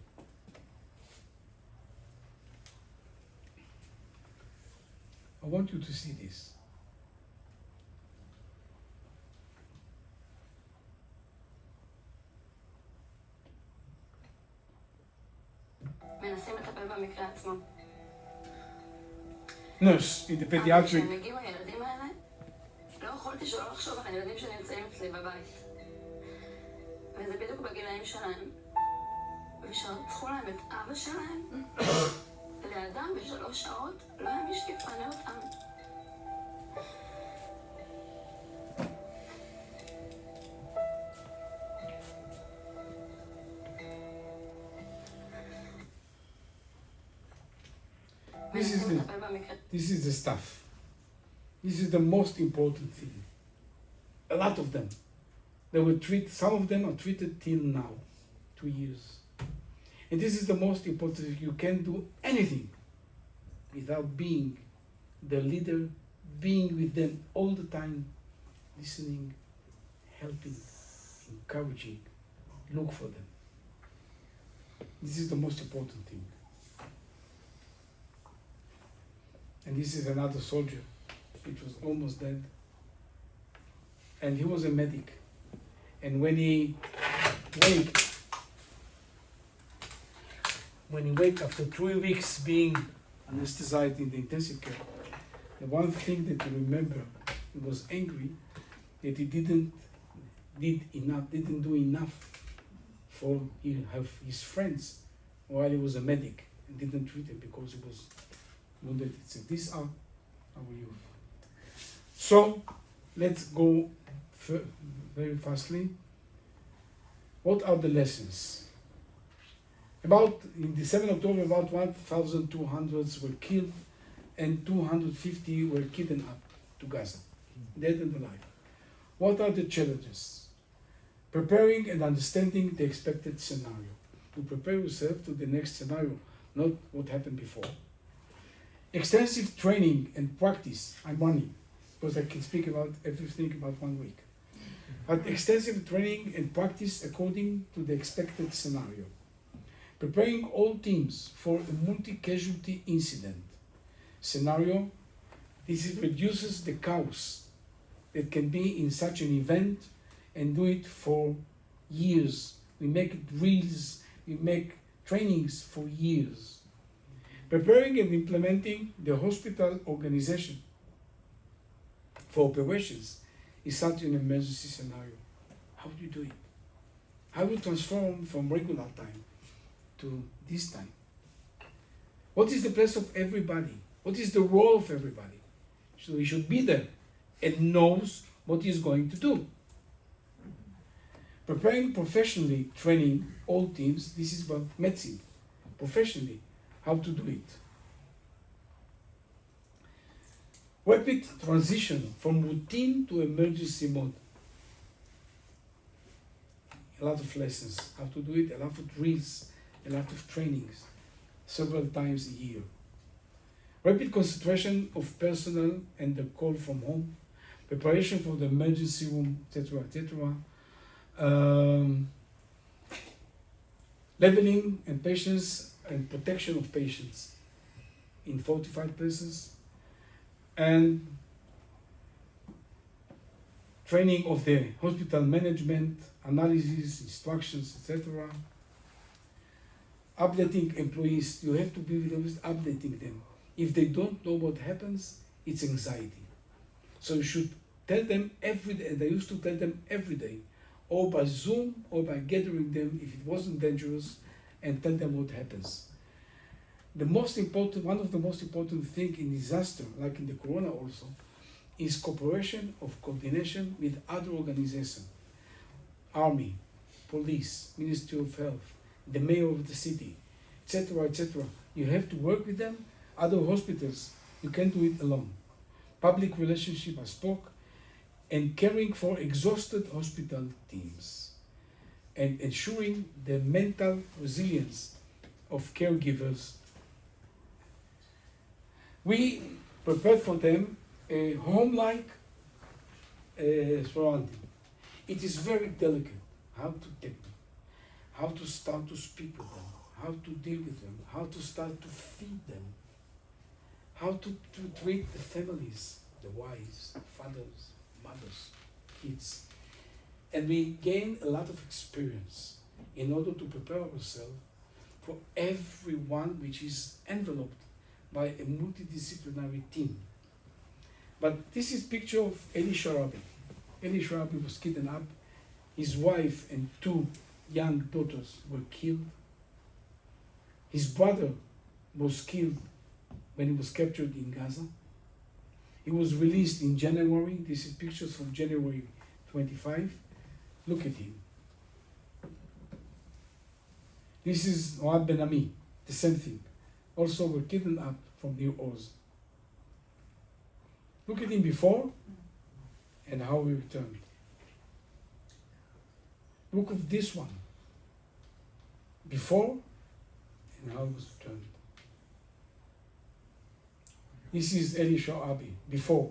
I want you to see this. מנסים לטפל במקרה עצמו. Nurse in the pediatric. כשהם הגיעו הילדים האלה, לא יכולתי שלא לחשוב על הילדים שנמצאים אצלי בבית. וזה בדיוק בגילאים שלהם. ושרצחו להם את אבא שלהם, לידם ב3 שעות, לא היה מי שיפנה אותם. This is the stuff. This is the most important thing. A lot of them. They were treated, some of them are treated till now, 2 years. And this is the most important thing. You can't do anything without being the leader, being with them all the time, listening, helping, encouraging, look for them. This is the most important thing. And this is another soldier, which was almost dead. And he was a medic. And when he waked after 3 weeks being anesthetized in the intensive care, the one thing that he remembered, he was angry that he didn't do enough for his friends while he was a medic, and didn't treat him because he was wounded. So these are our youth. So let's go very fastly. What are the lessons? In the 7th of October, about 1,200 were killed and 250 were kidnapped to Gaza, dead and alive. What are the challenges? Preparing and understanding the expected scenario. To prepare yourself to the next scenario, not what happened before. Extensive training and practice. I'm running because I can speak about everything about 1 week. But extensive training and practice according to the expected scenario. Preparing all teams for a multi-casualty incident scenario. This reduces the chaos that can be in such an event and do it for years. We make drills, we make trainings for years. Preparing and implementing the hospital organization for operations is such an emergency scenario. How do you do it? How do you transform from regular time to this time? What is the place of everybody? What is the role of everybody? So he should be there and knows what he is going to do. Preparing professionally, training all teams, this is about medicine, professionally, how to do it. Rapid transition from routine to emergency mode. A lot of lessons, how to do it, a lot of drills, a lot of trainings, several times a year. Rapid concentration of personnel and the call from home, preparation for the emergency room, etc., etc. Leveling and patients and protection of patients in fortified places, and training of the hospital management, analysis, instructions, etc. Updating employees, you have to be always updating them. If they don't know what happens, it's anxiety. So you should tell them every day, and I used to tell them every day, or by Zoom, or by gathering them if it wasn't dangerous, and tell them what happens. The most important, one of the most important things in disaster, like in the Corona also, is cooperation of coordination with other organizations. Army, police, Ministry of Health, the mayor of the city, etc., etc. You have to work with them. Other hospitals, you can't do it alone. Public relationship, I spoke, and caring for exhausted hospital teams, and ensuring the mental resilience of caregivers. We prepared for them a home-like surrounding. It is very delicate how to take them, how to start to speak with them, how to deal with them, how to start to feed them, how to treat the families, the wives, fathers, mothers, kids. And we gain a lot of experience in order to prepare ourselves for everyone which is enveloped by a multidisciplinary team. But this is picture of Eli Sharabi. Eli Sharabi was kidnapped. His wife and 2 young daughters were killed. His brother was killed when he was captured in Gaza. He was released in January. This is pictures from January 25. Look at him. This is Oad Ben Ami, the same thing. Also were kidnapped from near Oz. Look at him before and how he returned. Look at this one. Before and how he was returned. This is Eli Sharabi, before.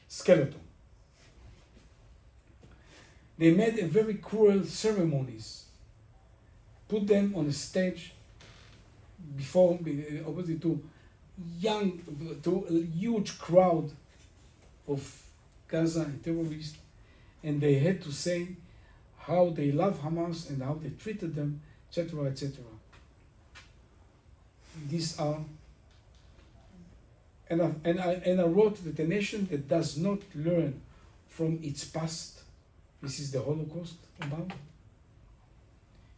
Skeleton. They made a very cruel ceremonies. Put them on a stage before, opposite to a huge crowd of Gaza and terrorists, and they had to say how they love Hamas and how they treated them, etc., etc. These are, and I wrote that a nation that does not learn from its past, this is the Holocaust about,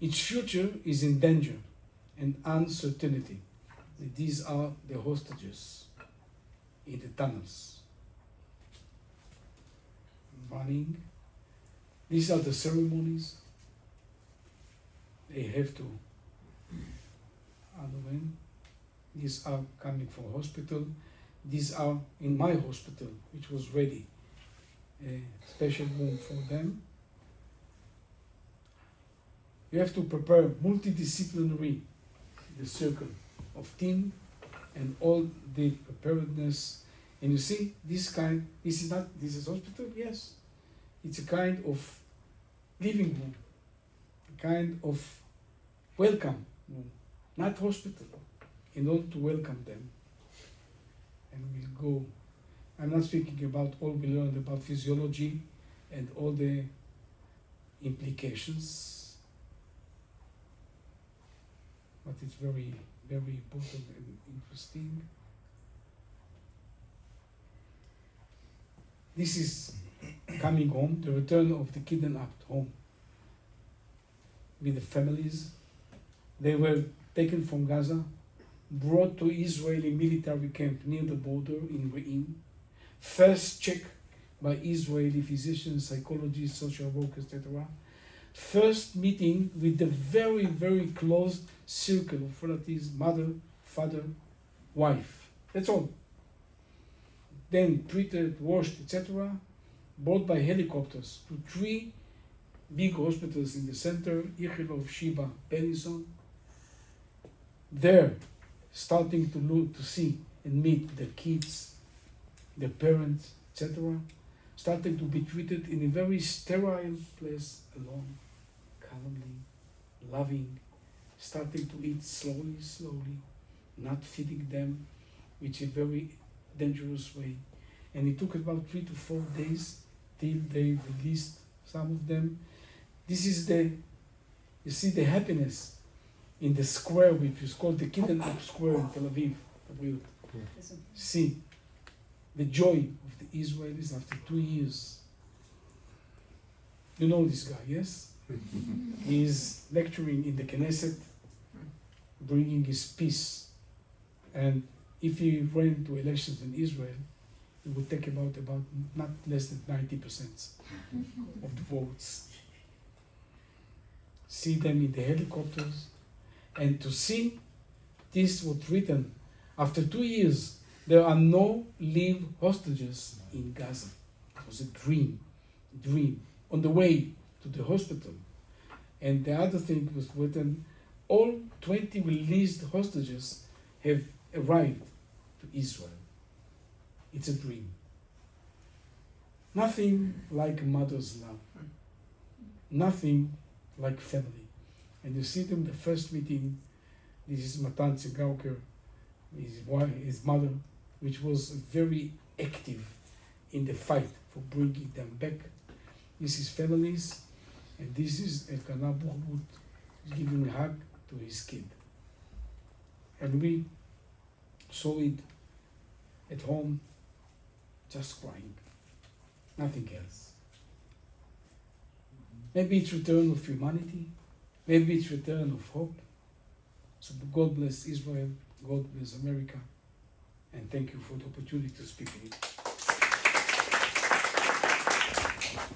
its future is in danger and uncertainty. These are the hostages in the tunnels. Running. These are the ceremonies they have to undergo. These are coming from hospital. These are in my hospital, which was ready a special room for them. You have to prepare multidisciplinary, the circle of team and all the preparedness. And you see, this is hospital, yes. It's a kind of living room, a kind of welcome room, not hospital, in order to welcome them. And we'll go. I'm not speaking about all we learned about physiology and all the implications, but it's very, very important and interesting. This is coming home, the return of the kidnapped home with the families. They were taken from Gaza, brought to Israeli military camp near the border in Re'im. First check by Israeli physicians, psychologists, social workers, etc. First meeting with the very, very close circle of relatives, mother, father, wife. That's all. Then treated, washed, etc. Brought by helicopters to 3 big hospitals in the center, Ichilov, Sheba, Bellison. There, starting to look, to see and meet the kids, the parents, etc. Starting to be treated in a very sterile place, alone, calmly, loving, starting to eat slowly, not feeding them, which is a very dangerous way. And it took about 3 to 4 days till they released some of them. This is you see the happiness in the square, which is called the Kidnap Square in Tel Aviv. See the joy of the Israelis after 2 years. You know this guy, yes? He is lecturing in the Knesset, bringing his peace. And if he ran to elections in Israel, it would take about not less than 90% of the votes. See them in the helicopters, and to see this was written after 2 years. There are no live hostages in Gaza. It was a dream on the way to the hospital. And the other thing was written, all 20 released hostages have arrived to Israel. It's a dream. Nothing like a mother's love. Nothing like family. And you see them the first meeting. This is Matan Zegauker, his wife, his mother, which was very active in the fight for bringing them back. This is families, and this is Elkanah Buchbut giving a hug to his kid. And we saw it at home, just crying, nothing else. Maybe it's return of humanity, maybe it's return of hope. So God bless Israel, God bless America, and thank you for the opportunity to speak in it.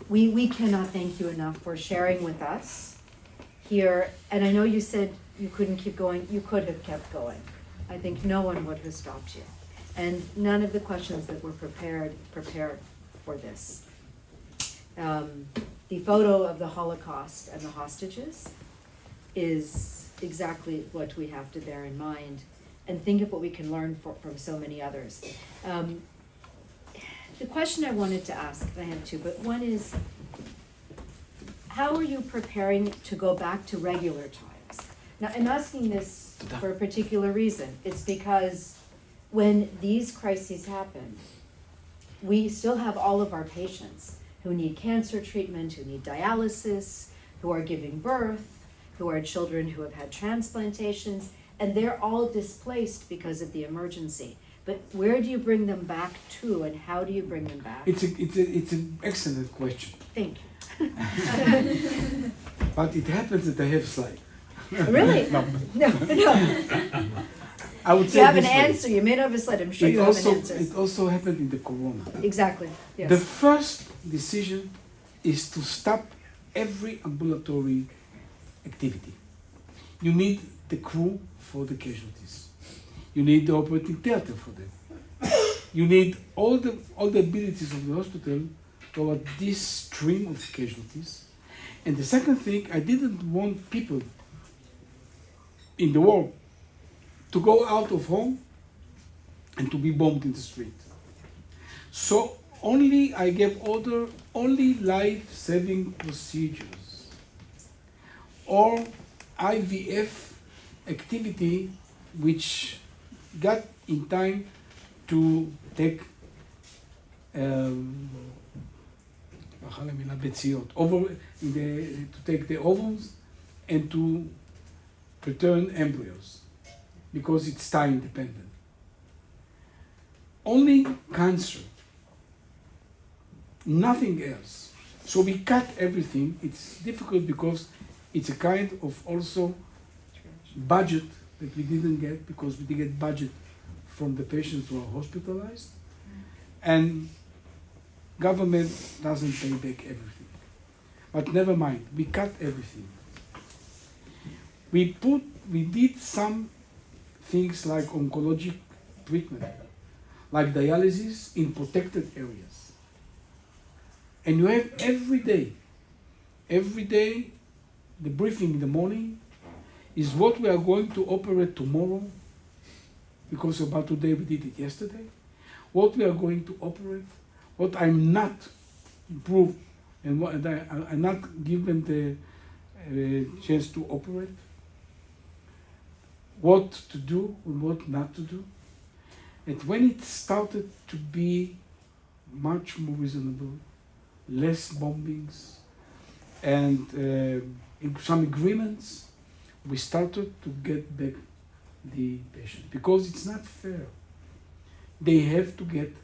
We cannot thank you enough for sharing with us here. And I know you said you couldn't keep going. You could have kept going. I think no one would have stopped you. And none of the questions that were prepared for this. The photo of the Holocaust and the hostages is exactly what we have to bear in mind, and think of what we can learn from so many others. The question I wanted to ask, and I have two, but one is, how are you preparing to go back to regular times? Now, I'm asking this for a particular reason. It's because when these crises happen, we still have all of our patients who need cancer treatment, who need dialysis, who are giving birth, who are children who have had transplantations, and they're all displaced because of the emergency. But where do you bring them back to, and how do you bring them back? It's an excellent question. Thank you. But it happens that I have slide. Really? No. No. I would say You have an this way. answer. You made up a slide. I'm sure you have an answer. It also happened in the corona. Exactly. Yes. The first decision is to stop every ambulatory activity. You need the crew for the casualties. You need the operating theater for them. You need all the abilities of the hospital toward this stream of casualties. And the second thing, I didn't want people in the world to go out of home and to be bombed in the street. So I gave order only life-saving procedures or IVF activity which got in time to take to take the ovaries and to return embryos because it's time dependent. Only cancer, nothing else. So we cut everything. It's difficult because it's a kind of also budget that we didn't get because we didn't get budget from the patients who are hospitalized, and government doesn't pay back everything. But never mind, we cut everything. We did some things like oncologic treatment, like dialysis in protected areas. And you have every day, the briefing in the morning is what we are going to operate tomorrow, because about today we did it yesterday, what we are going to operate, what I'm not improved and what I'm not given the chance to operate, what to do and what not to do. And when it started to be much more reasonable, less bombings, and some agreements, we started to get back the patient because it's not fair. They have to get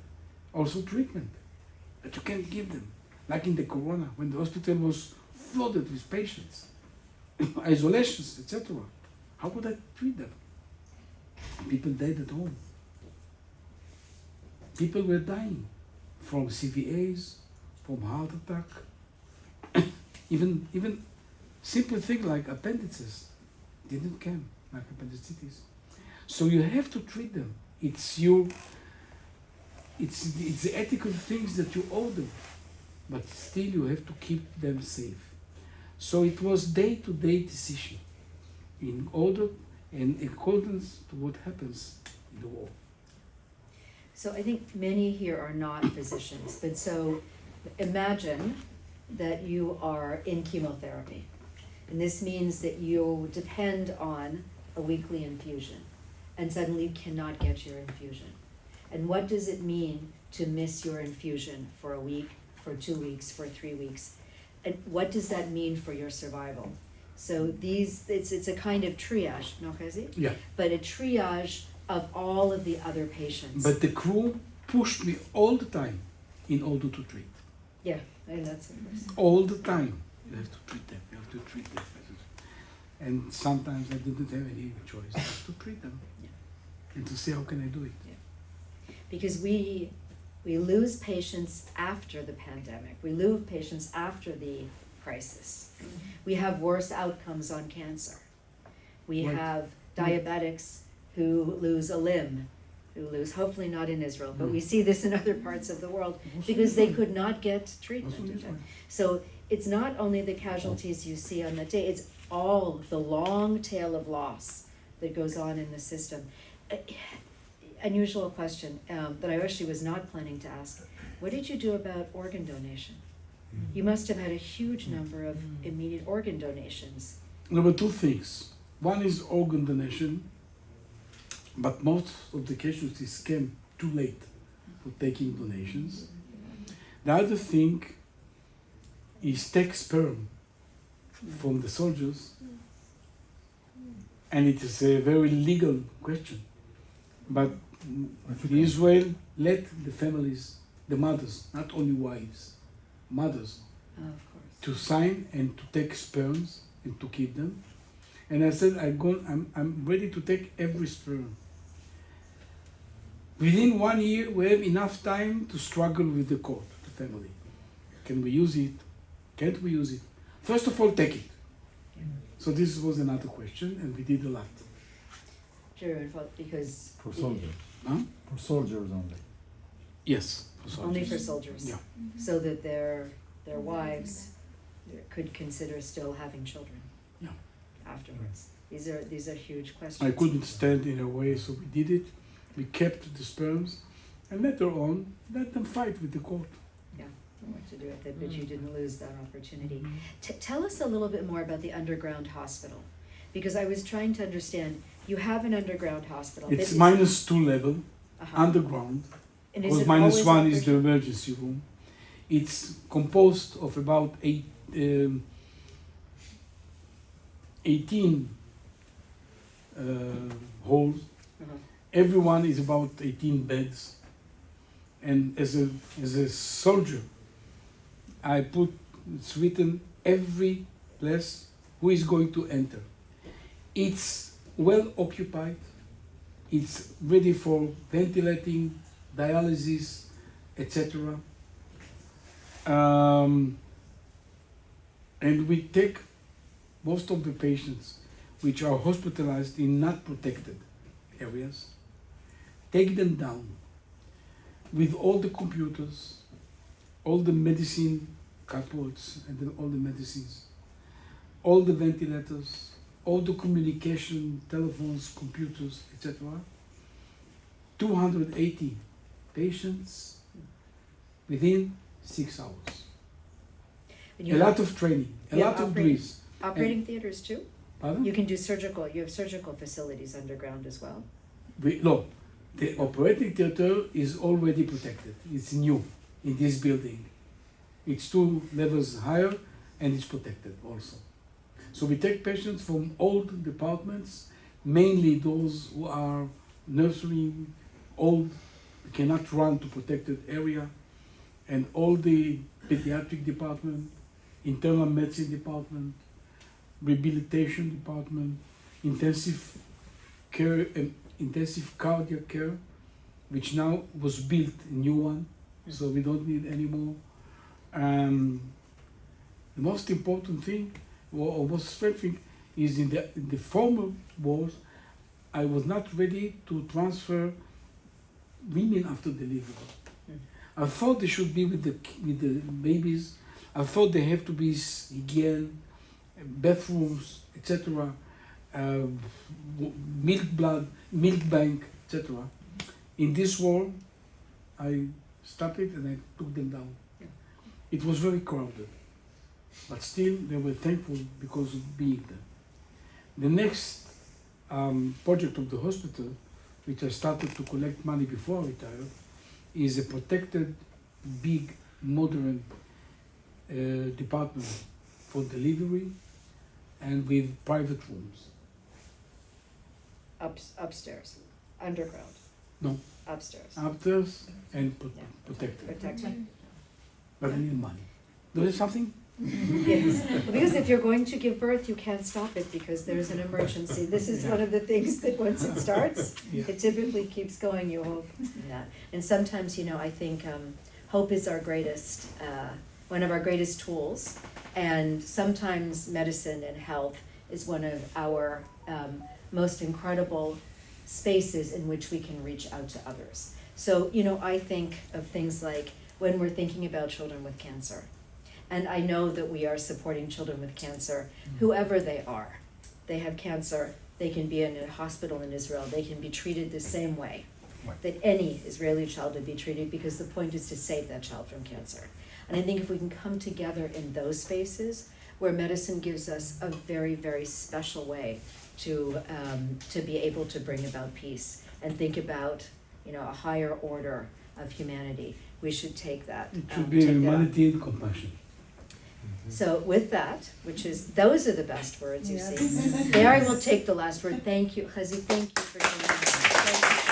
also treatment that you can't give them, like in the corona when the hospital was flooded with patients, isolations, etc. How could I treat them? People died at home. People were dying from CVAs, from heart attack, even simple things like appendices didn't come, like appendicitis. So you have to treat them. It's the ethical things that you owe them, but still you have to keep them safe. So it was day-to-day decision in order and in accordance to what happens in the war. So I think many here are not physicians, but so imagine that you are in chemotherapy. And this means that you depend on a weekly infusion, and suddenly you cannot get your infusion. And what does it mean to miss your infusion for a week, for 2 weeks, for 3 weeks? And what does that mean for your survival? So it's a kind of triage, no, Chezy? Yeah. But a triage of all of the other patients. But the crew pushed me all the time in order to treat. Yeah, and that's impressive. All the time. You have to treat them, you have to treat them. And sometimes I didn't have any choice, just to treat them. Yeah. And to see how can I do it. Because we lose patients after the pandemic. We lose patients after the crisis. We have worse outcomes on cancer. We Right. have diabetics who lose a limb, who lose, hopefully not in Israel, but we see this in other parts of the world because they could not get treatment. So it's not only the casualties you see on that day, it's all the long tail of loss that goes on in the system. Unusual question that I actually was not planning to ask. What did you do about organ donation? You must have had a huge number of immediate organ donations. There were two things. One is organ donation, but most of the casualties came too late for taking donations. The other thing is take sperm from the soldiers, and it is a very legal question. But Israel let the families, the mothers, not only wives, mothers, Of course. to sign and to take sperms and to keep them. And I said, I'm ready to take every sperm. Within 1 year, we have enough time to struggle with the court, the family. Can we use it? Can't we use it? First of all, take it. So this was another question, and we did a lot. Sure, because For soldiers. Huh? For soldiers only. Yes, for soldiers. Only for soldiers? Yeah. So that their wives could consider still having children? Yeah. Afterwards? These are huge questions. I couldn't stand in a way, so we did it. We kept the sperms, and later on, let them fight with the court. Yeah, what to do with it, but you didn't lose that opportunity. Tell us a little bit more about the underground hospital, because I was trying to understand, you have an underground hospital. It's that is- -2 level, Uh-huh. underground, And is because it -1 always is the operational? emergency room. It's composed of about 18 halls. Uh-huh. Everyone is about 18 beds. And as a soldier, it's written every place who is going to enter. It's well occupied. It's ready for ventilating, dialysis, etc. And we take most of the patients which are hospitalized in not protected areas, take them down with all the computers, all the medicine cupboards and all the medicines, all the ventilators, all the communication, telephones, computers, etc. 280 patients within 6 hours. And you A have- lot of training, a you lot have of operating- drills. Operating theaters too? Pardon? You can do surgical, you have surgical facilities underground as well? No, the operating theater is already protected. It's new in this building. It's 2 levels higher and it's protected also. So we take patients from old departments, mainly those who are nursing, old, cannot run to protected area, and all the pediatric department, internal medicine department, rehabilitation department, intensive care and intensive cardiac care, which now was built a new one, so we don't need any more. The most important thing, or most striking, is in the former wars, I was not ready to transfer women after delivery. I thought they should be with the babies. I thought they have to be hygiene, bathrooms, etc. Milk bank, etc. In this war, I stopped it and I took them down. It was very crowded, but still they were thankful because of being there. The next project of the hospital, which I started to collect money before I retired, is a protected, big, modern department for delivery and with private rooms. Upstairs, underground? No. Upstairs? Upstairs and Yeah. protected. Protected? But I need money. Do it something? Yes, because if you're going to give birth, you can't stop it because there's an emergency. This is one of the things that once it starts, Yeah. it typically keeps going, you hope not. And sometimes, I think hope is our greatest, one of our greatest tools. And sometimes medicine and health is one of our most incredible spaces in which we can reach out to others. So, I think of things like when we're thinking about children with cancer. And I know that we are supporting children with cancer, whoever they are. They have cancer, they can be in a hospital in Israel, they can be treated the same way that any Israeli child would be treated, because the point is to save that child from cancer. And I think if we can come together in those spaces where medicine gives us a very, very special way to be able to bring about peace and think about, a higher order of humanity, we should take that. It should be take that on. humanity and compassion. So with that, those are the best words, you see. There I will take the last word. Thank you, Chezy, thank you for doing that. Thank you.